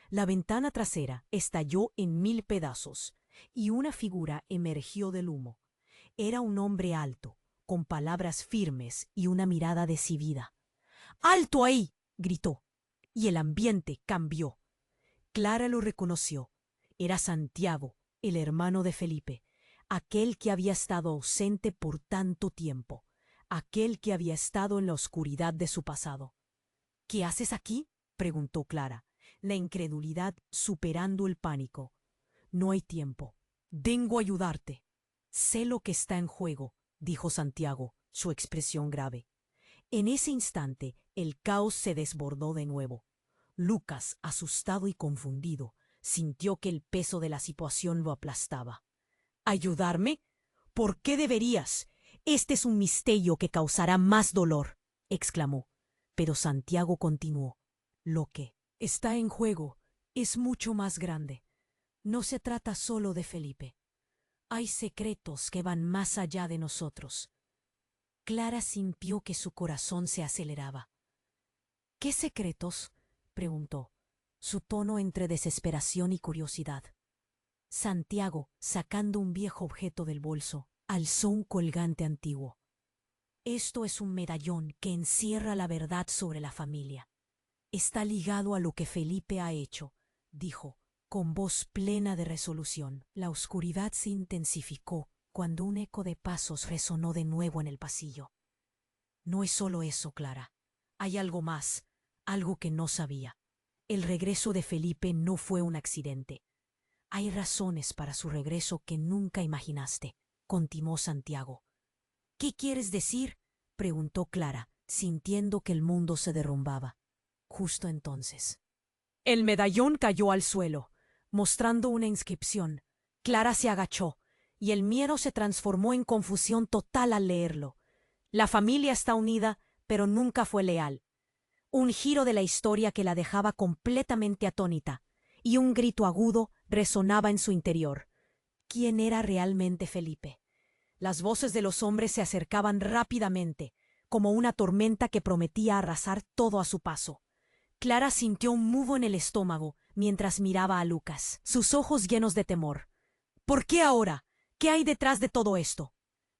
La ventana trasera estalló en 1000 pedazos y una figura emergió del humo. Era un hombre alto, con palabras firmes y una mirada decidida. ¡Alto ahí!, gritó, y el ambiente cambió. Clara lo reconoció. Era Santiago, el hermano de Felipe, aquel que había estado ausente por tanto tiempo, aquel que había estado en la oscuridad de su pasado. ¿Qué haces aquí?, preguntó Clara, la incredulidad superando el pánico. No hay tiempo. Vengo a ayudarte. Sé lo que está en juego, dijo Santiago, su expresión grave. En ese instante, el caos se desbordó de nuevo. Lucas, asustado y confundido, sintió que el peso de la situación lo aplastaba. ¿Ayudarme? ¿Por qué deberías? Este es un misterio que causará más dolor, exclamó. Pero Santiago continuó. Lo que está en juego es mucho más grande. No se trata solo de Felipe. Hay secretos que van más allá de nosotros. Clara sintió que su corazón se aceleraba. ¿Qué secretos?, preguntó, su tono entre desesperación y curiosidad. Santiago, sacando un viejo objeto del bolso, alzó un colgante antiguo. Esto es un medallón que encierra la verdad sobre la familia. Está ligado a lo que Felipe ha hecho, dijo, con voz plena de resolución. La oscuridad se intensificó cuando un eco de pasos resonó de nuevo en el pasillo. No es solo eso, Clara. Hay algo más, algo que no sabía. El regreso de Felipe no fue un accidente. Hay razones para su regreso que nunca imaginaste, continuó Santiago. ¿Qué quieres decir?, preguntó Clara, sintiendo que el mundo se derrumbaba. Justo entonces, el medallón cayó al suelo, mostrando una inscripción. Clara se agachó, y el miedo se transformó en confusión total al leerlo. La familia está unida, pero nunca fue leal. Un giro de la historia que la dejaba completamente atónita, y un grito agudo resonaba en su interior. ¿Quién era realmente Felipe? Las voces de los hombres se acercaban rápidamente, como una tormenta que prometía arrasar todo a su paso. Clara sintió un nudo en el estómago mientras miraba a Lucas, sus ojos llenos de temor. ¿Por qué ahora? ¿Qué hay detrás de todo esto?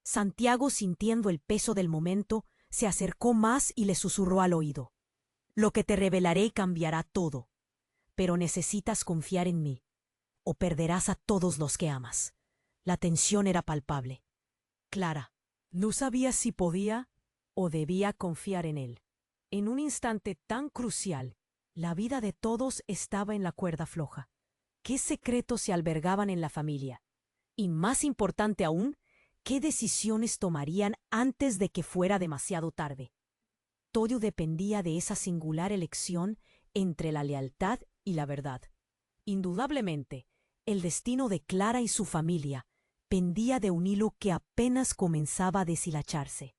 Santiago, sintiendo el peso del momento, se acercó más y le susurró al oído. Lo que te revelaré cambiará todo, pero necesitas confiar en mí, o perderás a todos los que amas. La tensión era palpable. Clara no sabía si podía o debía confiar en él. En un instante tan crucial, la vida de todos estaba en la cuerda floja. ¿Qué secretos se albergaban en la familia? Y más importante aún, ¿qué decisiones tomarían antes de que fuera demasiado tarde? Todo dependía de esa singular elección entre la lealtad y la verdad. Indudablemente, el destino de Clara y su familia pendía de un hilo que apenas comenzaba a deshilacharse.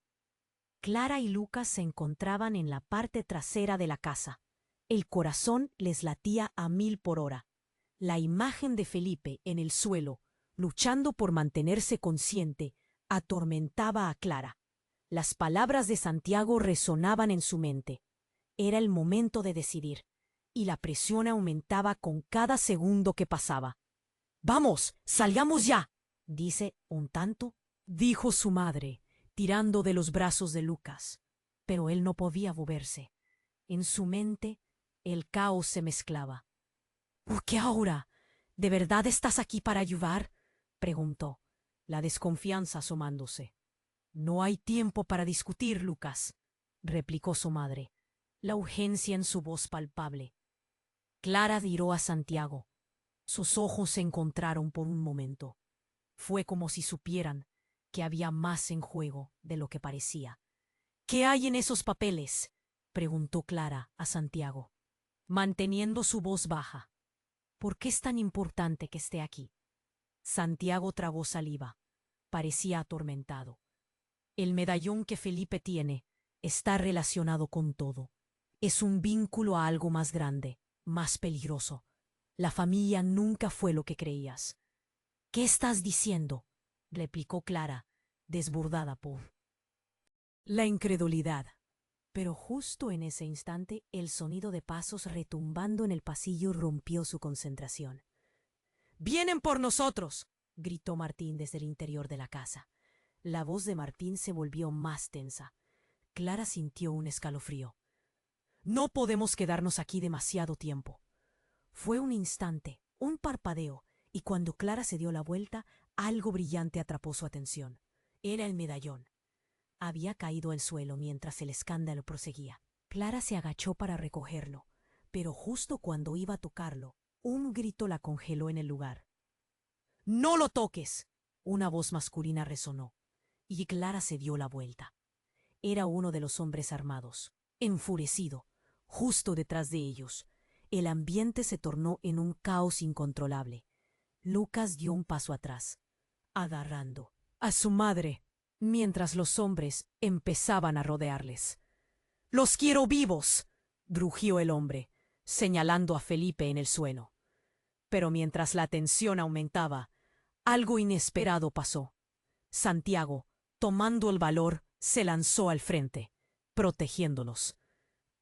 Clara y Lucas se encontraban en la parte trasera de la casa. El corazón les latía a 1000 por hora. La imagen de Felipe en el suelo, luchando por mantenerse consciente, atormentaba a Clara. Las palabras de Santiago resonaban en su mente. Era el momento de decidir, y la presión aumentaba con cada segundo que pasaba. «¡Vamos, salgamos ya!», dice un tanto, dijo su madre, tirando de los brazos de Lucas. Pero él no podía moverse. En su mente, el caos se mezclaba. «¿Por qué ahora? ¿De verdad estás aquí para ayudar?», preguntó, la desconfianza asomándose. «No hay tiempo para discutir, Lucas», replicó su madre, la urgencia en su voz palpable. Clara miró a Santiago. Sus ojos se encontraron por un momento. Fue como si supieran que había más en juego de lo que parecía. «¿Qué hay en esos papeles?», preguntó Clara a Santiago, manteniendo su voz baja. «¿Por qué es tan importante que esté aquí?». Santiago tragó saliva. Parecía atormentado. «El medallón que Felipe tiene está relacionado con todo. Es un vínculo a algo más grande, más peligroso. La familia nunca fue lo que creías». «¿Qué estás diciendo?», replicó Clara, desbordada por la incredulidad. Pero justo en ese instante el sonido de pasos retumbando en el pasillo rompió su concentración. «¡Vienen por nosotros!», gritó Martín desde el interior de la casa. La voz de Martín se volvió más tensa. Clara sintió un escalofrío. «No podemos quedarnos aquí demasiado tiempo». Fue un instante, un parpadeo, y cuando Clara se dio la vuelta, algo brillante atrapó su atención. Era el medallón. Había caído al suelo mientras el escándalo proseguía. Clara se agachó para recogerlo, pero justo cuando iba a tocarlo, un grito la congeló en el lugar. «¡No lo toques!», una voz masculina resonó, y Clara se dio la vuelta. Era uno de los hombres armados, enfurecido, justo detrás de ellos. El ambiente se tornó en un caos incontrolable. Lucas dio un paso atrás, agarrando a su madre, mientras los hombres empezaban a rodearles. «¡Los quiero vivos!», rugió el hombre, señalando a Felipe en el suelo. Pero mientras la tensión aumentaba, algo inesperado pasó. Santiago, tomando el valor, se lanzó al frente, protegiéndolos.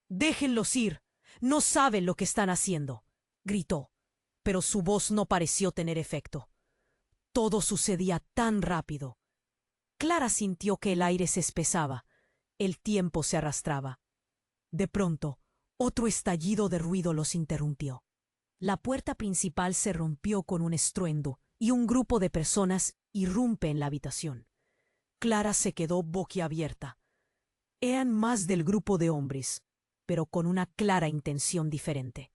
«¡Déjenlos ir! No saben lo que están haciendo», gritó, pero su voz no pareció tener efecto. Todo sucedía tan rápido. Clara sintió que el aire se espesaba, el tiempo se arrastraba. De pronto, otro estallido de ruido los interrumpió. La puerta principal se rompió con un estruendo y un grupo de personas irrumpe en la habitación. Clara se quedó boquiabierta. Eran más del grupo de hombres, pero con una clara intención diferente.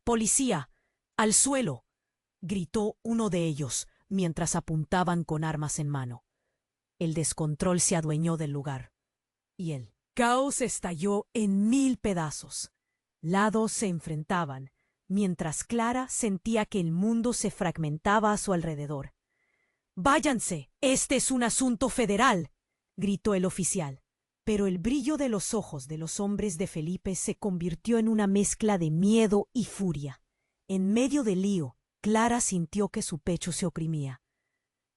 «¡Policía! ¡Al suelo!», gritó uno de ellos mientras apuntaban con armas en mano. El descontrol se adueñó del lugar, y el caos estalló en 1000 pedazos. Lados se enfrentaban, mientras Clara sentía que el mundo se fragmentaba a su alrededor. «¡Váyanse! ¡Este es un asunto federal!», gritó el oficial. Pero el brillo de los ojos de los hombres de Felipe se convirtió en una mezcla de miedo y furia. En medio del lío, Clara sintió que su pecho se oprimía.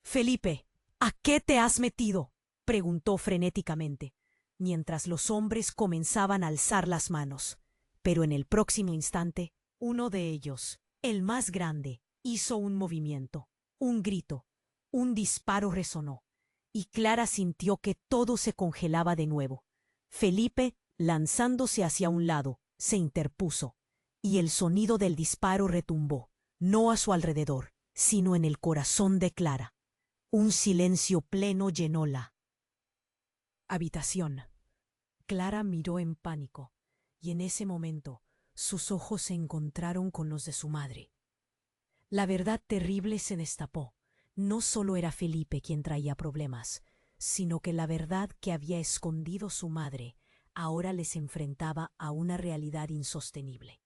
«Felipe, ¿a qué te has metido?», preguntó frenéticamente, mientras los hombres comenzaban a alzar las manos. Pero en el próximo instante, uno de ellos, el más grande, hizo un movimiento, un grito, un disparo resonó, y Clara sintió que todo se congelaba de nuevo. Felipe, lanzándose hacia un lado, se interpuso, y el sonido del disparo retumbó, no a su alrededor, sino en el corazón de Clara. Un silencio pleno llenó la habitación. Clara miró en pánico, y en ese momento sus ojos se encontraron con los de su madre. La verdad terrible se destapó. No solo era Felipe quien traía problemas, sino que la verdad que había escondido su madre ahora les enfrentaba a una realidad insostenible.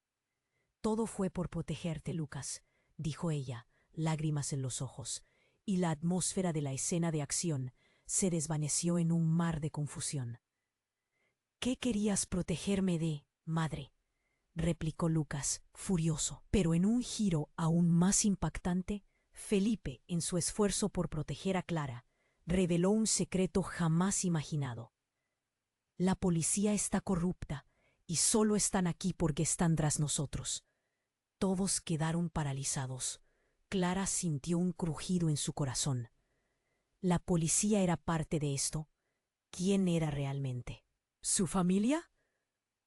«Todo fue por protegerte, Lucas», dijo ella, lágrimas en los ojos, y la atmósfera de la escena de acción se desvaneció en un mar de confusión. «¿Qué querías protegerme de, madre?», replicó Lucas, furioso. Pero en un giro aún más impactante, Felipe, en su esfuerzo por proteger a Clara, reveló un secreto jamás imaginado. La policía está corrupta y solo están aquí porque están tras nosotros. Todos quedaron paralizados. Clara sintió un crujido en su corazón. ¿La policía era parte de esto? ¿Quién era realmente? ¿Su familia?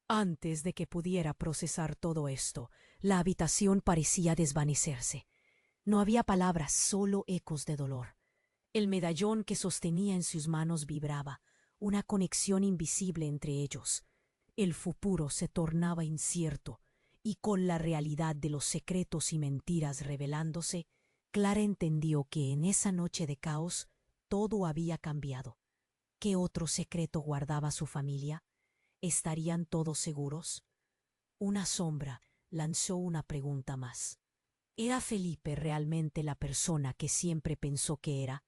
Antes de que pudiera procesar todo esto, la habitación parecía desvanecerse. No había palabras, solo ecos de dolor. El medallón que sostenía en sus manos vibraba, una conexión invisible entre ellos. El futuro se tornaba incierto, y con la realidad de los secretos y mentiras revelándose, Clara entendió que en esa noche de caos todo había cambiado. ¿Qué otro secreto guardaba su familia? ¿Estarían todos seguros? Una sombra lanzó una pregunta más. ¿Era Felipe realmente la persona que siempre pensó que era?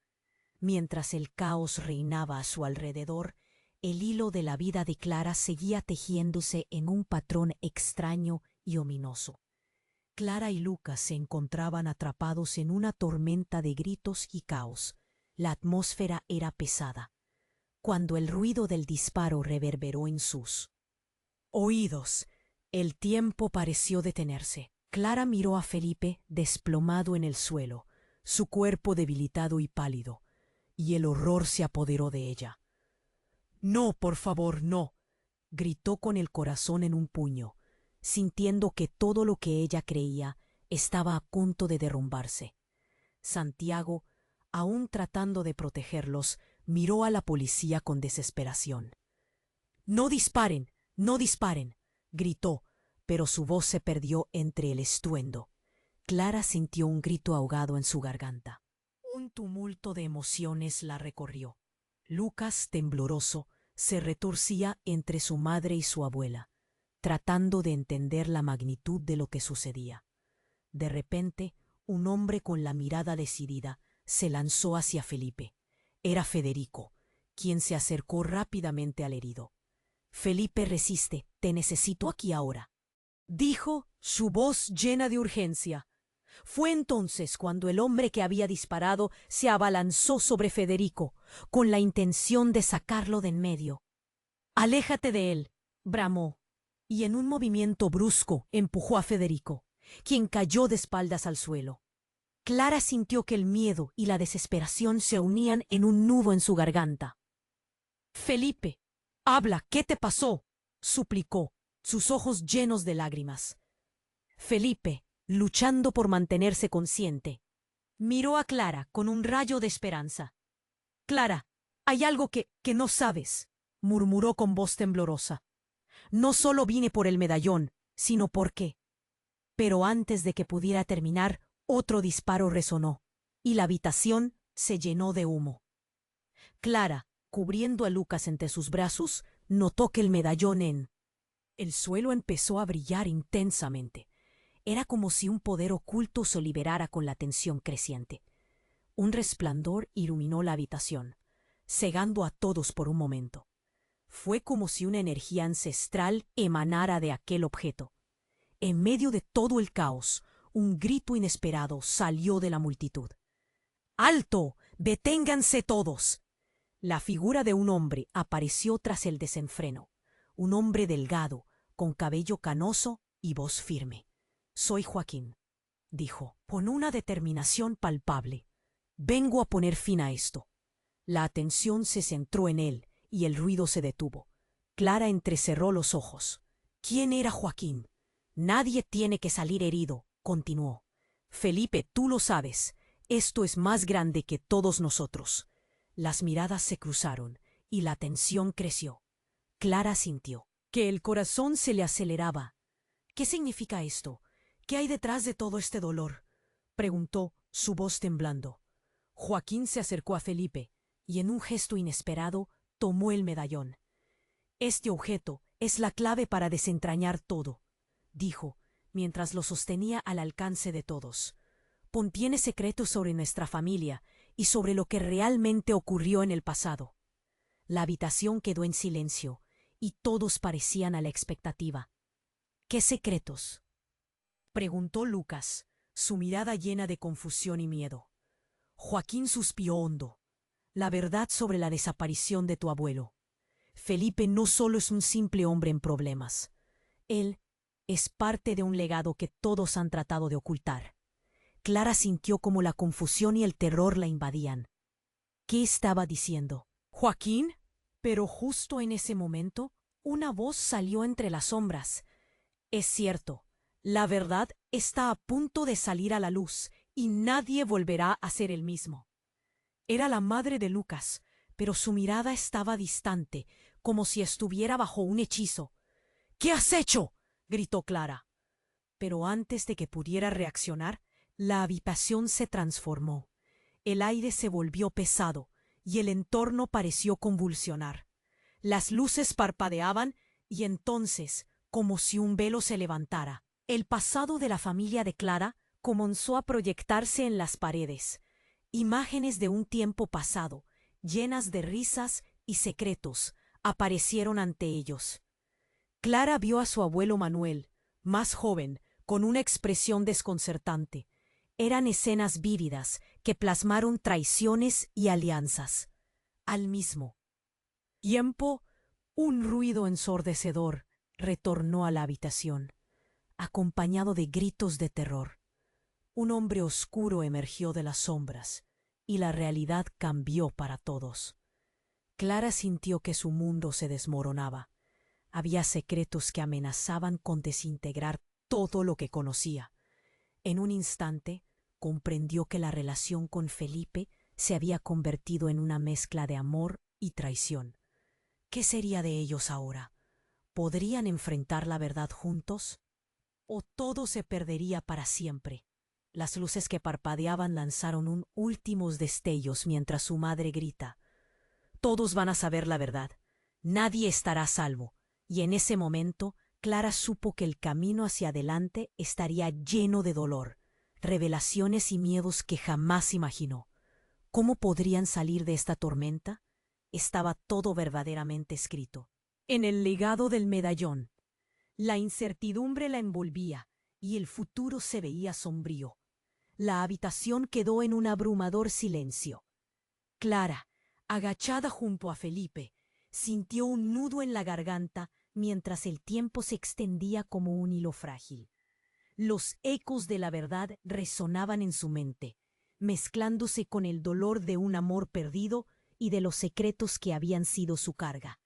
Mientras el caos reinaba a su alrededor, el hilo de la vida de Clara seguía tejiéndose en un patrón extraño y ominoso. Clara y Lucas se encontraban atrapados en una tormenta de gritos y caos. La atmósfera era pesada. Cuando el ruido del disparo reverberó en sus oídos, el tiempo pareció detenerse. Clara miró a Felipe desplomado en el suelo, su cuerpo debilitado y pálido, y el horror se apoderó de ella. «No, por favor, no», gritó con el corazón en un puño, sintiendo que todo lo que ella creía estaba a punto de derrumbarse. Santiago, aún tratando de protegerlos, miró a la policía con desesperación. «No disparen, no disparen», gritó, pero su voz se perdió entre el estruendo. Clara sintió un grito ahogado en su garganta. Un tumulto de emociones la recorrió. Lucas, tembloroso, se retorcía entre su madre y su abuela, tratando de entender la magnitud de lo que sucedía. De repente, un hombre con la mirada decidida se lanzó hacia Felipe. Era Federico, quien se acercó rápidamente al herido. «Felipe, resiste, te necesito aquí ahora», dijo, su voz llena de urgencia. Fue entonces cuando el hombre que había disparado se abalanzó sobre Federico, con la intención de sacarlo de en medio. «Aléjate de él», bramó, y en un movimiento brusco empujó a Federico, quien cayó de espaldas al suelo. Clara sintió que el miedo y la desesperación se unían en un nudo en su garganta. «Felipe, habla, ¿qué te pasó?», suplicó, sus ojos llenos de lágrimas. Felipe, luchando por mantenerse consciente, miró a Clara con un rayo de esperanza. «Clara, hay algo que no sabes», murmuró con voz temblorosa. «No solo vine por el medallón, sino porque…». Pero antes de que pudiera terminar, otro disparo resonó, y la habitación se llenó de humo. Clara, cubriendo a Lucas entre sus brazos, notó que el medallón en el suelo empezó a brillar intensamente. Era como si un poder oculto se liberara con la tensión creciente. Un resplandor iluminó la habitación, cegando a todos por un momento. Fue como si una energía ancestral emanara de aquel objeto. En medio de todo el caos, un grito inesperado salió de la multitud. «¡Alto! ¡Deténganse todos!». La figura de un hombre apareció tras el desenfreno. Un hombre delgado, con cabello canoso y voz firme. «Soy Joaquín», dijo, con una determinación palpable. «Vengo a poner fin a esto». La atención se centró en él y el ruido se detuvo. Clara entrecerró los ojos. ¿Quién era Joaquín? «Nadie tiene que salir herido», continuó. «Felipe, tú lo sabes. Esto es más grande que todos nosotros». Las miradas se cruzaron y la tensión creció. Clara sintió que el corazón se le aceleraba. «¿Qué significa esto? ¿Qué hay detrás de todo este dolor?», preguntó, su voz temblando. Joaquín se acercó a Felipe y en un gesto inesperado tomó el medallón. «Este objeto es la clave para desentrañar todo», dijo, mientras lo sostenía al alcance de todos. «Contiene secretos sobre nuestra familia y sobre lo que realmente ocurrió en el pasado». La habitación quedó en silencio y todos parecían a la expectativa. «¿Qué secretos?», preguntó Lucas, su mirada llena de confusión y miedo. Joaquín suspiró hondo. «La verdad sobre la desaparición de tu abuelo». Felipe no solo es un simple hombre en problemas. Él es parte de un legado que todos han tratado de ocultar. Clara sintió como la confusión y el terror la invadían. ¿Qué estaba diciendo? «Joaquín». Pero justo en ese momento, una voz salió entre las sombras. Es cierto, la verdad está a punto de salir a la luz y nadie volverá a ser el mismo. Era la madre de Lucas, pero su mirada estaba distante, como si estuviera bajo un hechizo. «¿Qué has hecho?», gritó Clara. Pero antes de que pudiera reaccionar, la habitación se transformó. El aire se volvió pesado y el entorno pareció convulsionar. Las luces parpadeaban y entonces, como si un velo se levantara, el pasado de la familia de Clara comenzó a proyectarse en las paredes. Imágenes de un tiempo pasado, llenas de risas y secretos, aparecieron ante ellos. Clara vio a su abuelo Manuel, más joven, con una expresión desconcertante. Eran escenas vívidas que plasmaron traiciones y alianzas. Al mismo tiempo, un ruido ensordecedor retornó a la habitación, acompañado de gritos de terror. Un hombre oscuro emergió de las sombras, y la realidad cambió para todos. Clara sintió que su mundo se desmoronaba. Había secretos que amenazaban con desintegrar todo lo que conocía. En un instante, comprendió que la relación con Felipe se había convertido en una mezcla de amor y traición. ¿Qué sería de ellos ahora? ¿Podrían enfrentar la verdad juntos? ¿O todo se perdería para siempre? Las luces que parpadeaban lanzaron un últimos destellos mientras su madre grita: «Todos van a saber la verdad. Nadie estará a salvo». Y en ese momento, Clara supo que el camino hacia adelante estaría lleno de dolor, revelaciones y miedos que jamás imaginó. ¿Cómo podrían salir de esta tormenta? Estaba todo verdaderamente escrito. En el legado del medallón. La incertidumbre la envolvía y el futuro se veía sombrío. La habitación quedó en un abrumador silencio. Clara, agachada junto a Felipe, sintió un nudo en la garganta mientras el tiempo se extendía como un hilo frágil. Los ecos de la verdad resonaban en su mente, mezclándose con el dolor de un amor perdido y de los secretos que habían sido su carga.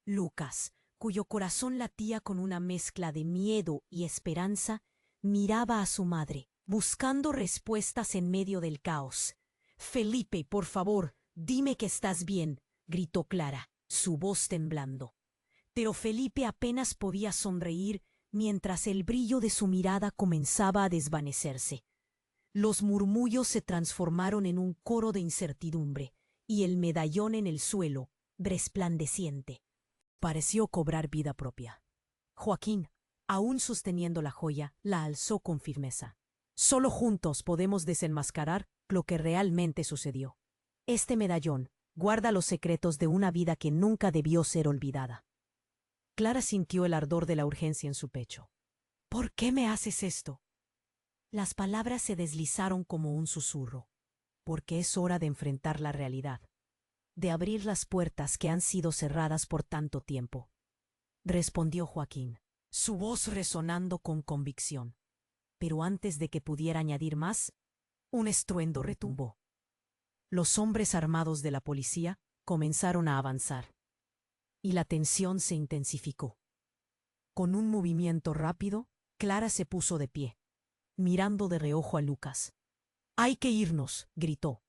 Lucas, cuyo corazón latía con una mezcla de miedo y esperanza, miraba a su madre, buscando respuestas en medio del caos. «Felipe, por favor, dime que estás bien», gritó Clara, su voz temblando. Pero Felipe apenas podía sonreír mientras el brillo de su mirada comenzaba a desvanecerse. Los murmullos se transformaron en un coro de incertidumbre, y el medallón en el suelo, resplandeciente, pareció cobrar vida propia. Joaquín, aún sosteniendo la joya, la alzó con firmeza. «Solo juntos podemos desenmascarar lo que realmente sucedió. Este medallón guarda los secretos de una vida que nunca debió ser olvidada». Clara sintió el ardor de la urgencia en su pecho. «¿Por qué me haces esto?». Las palabras se deslizaron como un susurro. «Porque es hora de enfrentar la realidad, de abrir las puertas que han sido cerradas por tanto tiempo», respondió Joaquín, su voz resonando con convicción. Pero antes de que pudiera añadir más, un estruendo retumbó. Los hombres armados de la policía comenzaron a avanzar, y la tensión se intensificó. Con un movimiento rápido, Clara se puso de pie, mirando de reojo a Lucas. «Hay que irnos», gritó.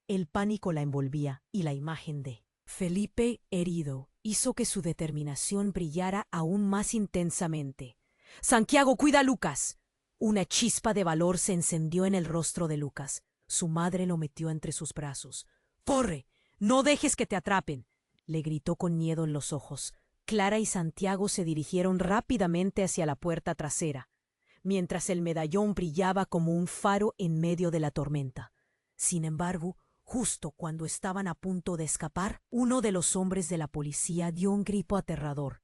El pánico la envolvía y la imagen de Felipe herido hizo que su determinación brillara aún más intensamente. «Santiago, cuida a Lucas». Una chispa de valor se encendió en el rostro de Lucas. Su madre lo metió entre sus brazos. «¡Corre! ¡No dejes que te atrapen!», le gritó con miedo en los ojos. Clara y Santiago se dirigieron rápidamente hacia la puerta trasera, mientras el medallón brillaba como un faro en medio de la tormenta. Sin embargo, justo cuando estaban a punto de escapar, uno de los hombres de la policía dio un grito aterrador.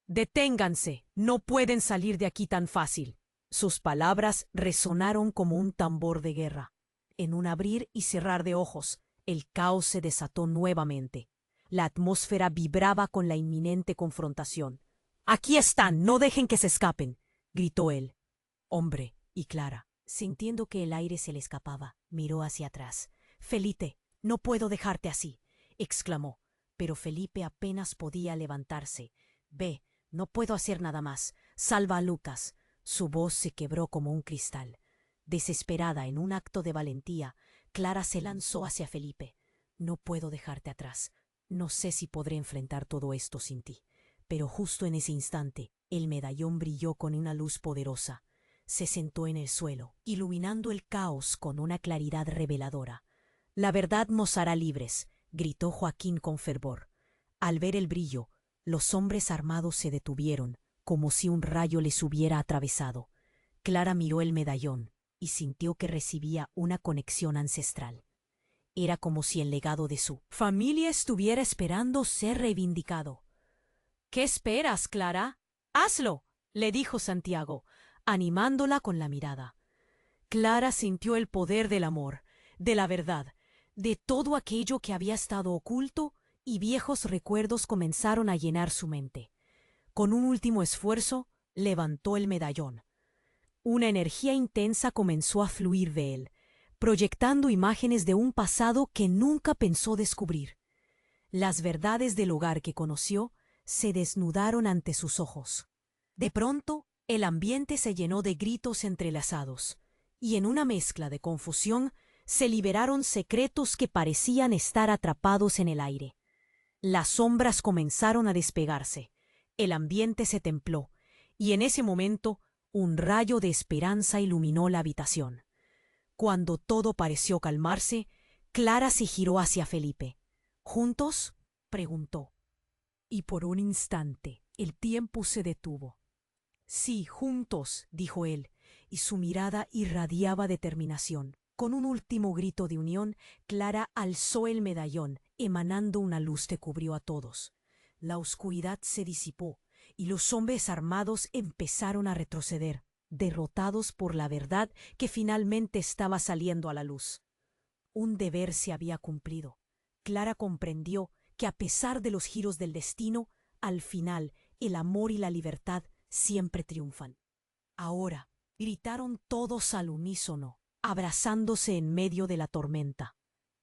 «¡Deténganse! ¡No pueden salir de aquí tan fácil!». Sus palabras resonaron como un tambor de guerra. En un abrir y cerrar de ojos, el caos se desató nuevamente. La atmósfera vibraba con la inminente confrontación. «¡Aquí están! ¡No dejen que se escapen!», gritó él. Hombre y Clara, sintiendo que el aire se le escapaba, miró hacia atrás. «Felipe, no puedo dejarte así», exclamó. Pero Felipe apenas podía levantarse. «Ve, no puedo hacer nada más. Salva a Lucas». Su voz se quebró como un cristal. Desesperada, en un acto de valentía, Clara se lanzó hacia Felipe. «No puedo dejarte atrás. No sé si podré enfrentar todo esto sin ti». Pero justo en ese instante, el medallón brilló con una luz poderosa. Se sentó en el suelo, iluminando el caos con una claridad reveladora. «La verdad nos hará libres», gritó Joaquín con fervor. Al ver el brillo, los hombres armados se detuvieron, como si un rayo les hubiera atravesado. Clara miró el medallón y sintió que recibía una conexión ancestral. Era como si el legado de su familia estuviera esperando ser reivindicado. «¿Qué esperas, Clara? ¡Hazlo!», le dijo Santiago, animándola con la mirada. Clara sintió el poder del amor, de la verdad, de todo aquello que había estado oculto, y viejos recuerdos comenzaron a llenar su mente. Con un último esfuerzo, levantó el medallón. Una energía intensa comenzó a fluir de él, proyectando imágenes de un pasado que nunca pensó descubrir. Las verdades del hogar que conoció se desnudaron ante sus ojos. De pronto, el ambiente se llenó de gritos entrelazados, y en una mezcla de confusión se liberaron secretos que parecían estar atrapados en el aire. Las sombras comenzaron a despegarse, el ambiente se templó, y en ese momento un rayo de esperanza iluminó la habitación. Cuando todo pareció calmarse, Clara se giró hacia Felipe. «¿Juntos?», preguntó. Y por un instante el tiempo se detuvo. «Sí, juntos», dijo él, y su mirada irradiaba determinación. Con un último grito de unión, Clara alzó el medallón, emanando una luz que cubrió a todos. La oscuridad se disipó, y los hombres armados empezaron a retroceder, derrotados por la verdad que finalmente estaba saliendo a la luz. Un deber se había cumplido. Clara comprendió que a pesar de los giros del destino, al final el amor y la libertad siempre triunfan. «Ahora», gritaron todos al unísono, abrazándose en medio de la tormenta.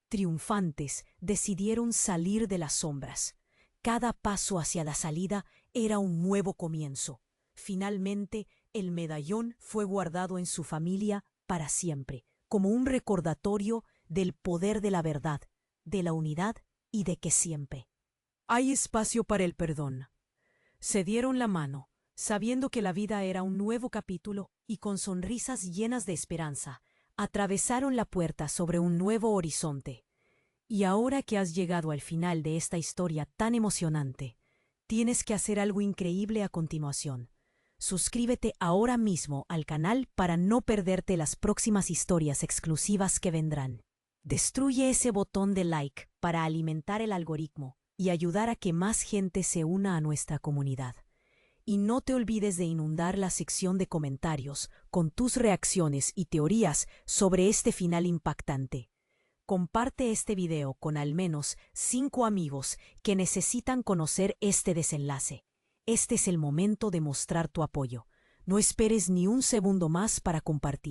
Triunfantes, decidieron salir de las sombras. Cada paso hacia la salida era un nuevo comienzo. Finalmente, el medallón fue guardado en su familia para siempre, como un recordatorio del poder de la verdad, de la unidad y de que siempre hay espacio para el perdón. Se dieron la mano, sabiendo que la vida era un nuevo capítulo, y con sonrisas llenas de esperanza, atravesaron la puerta sobre un nuevo horizonte. Y ahora que has llegado al final de esta historia tan emocionante, tienes que hacer algo increíble a continuación. Suscríbete ahora mismo al canal para no perderte las próximas historias exclusivas que vendrán. Destruye ese botón de like para alimentar el algoritmo y ayudar a que más gente se una a nuestra comunidad. Y no te olvides de inundar la sección de comentarios con tus reacciones y teorías sobre este final impactante. Comparte este video con al menos 5 amigos que necesitan conocer este desenlace. Este es el momento de mostrar tu apoyo. No esperes ni un segundo más para compartir.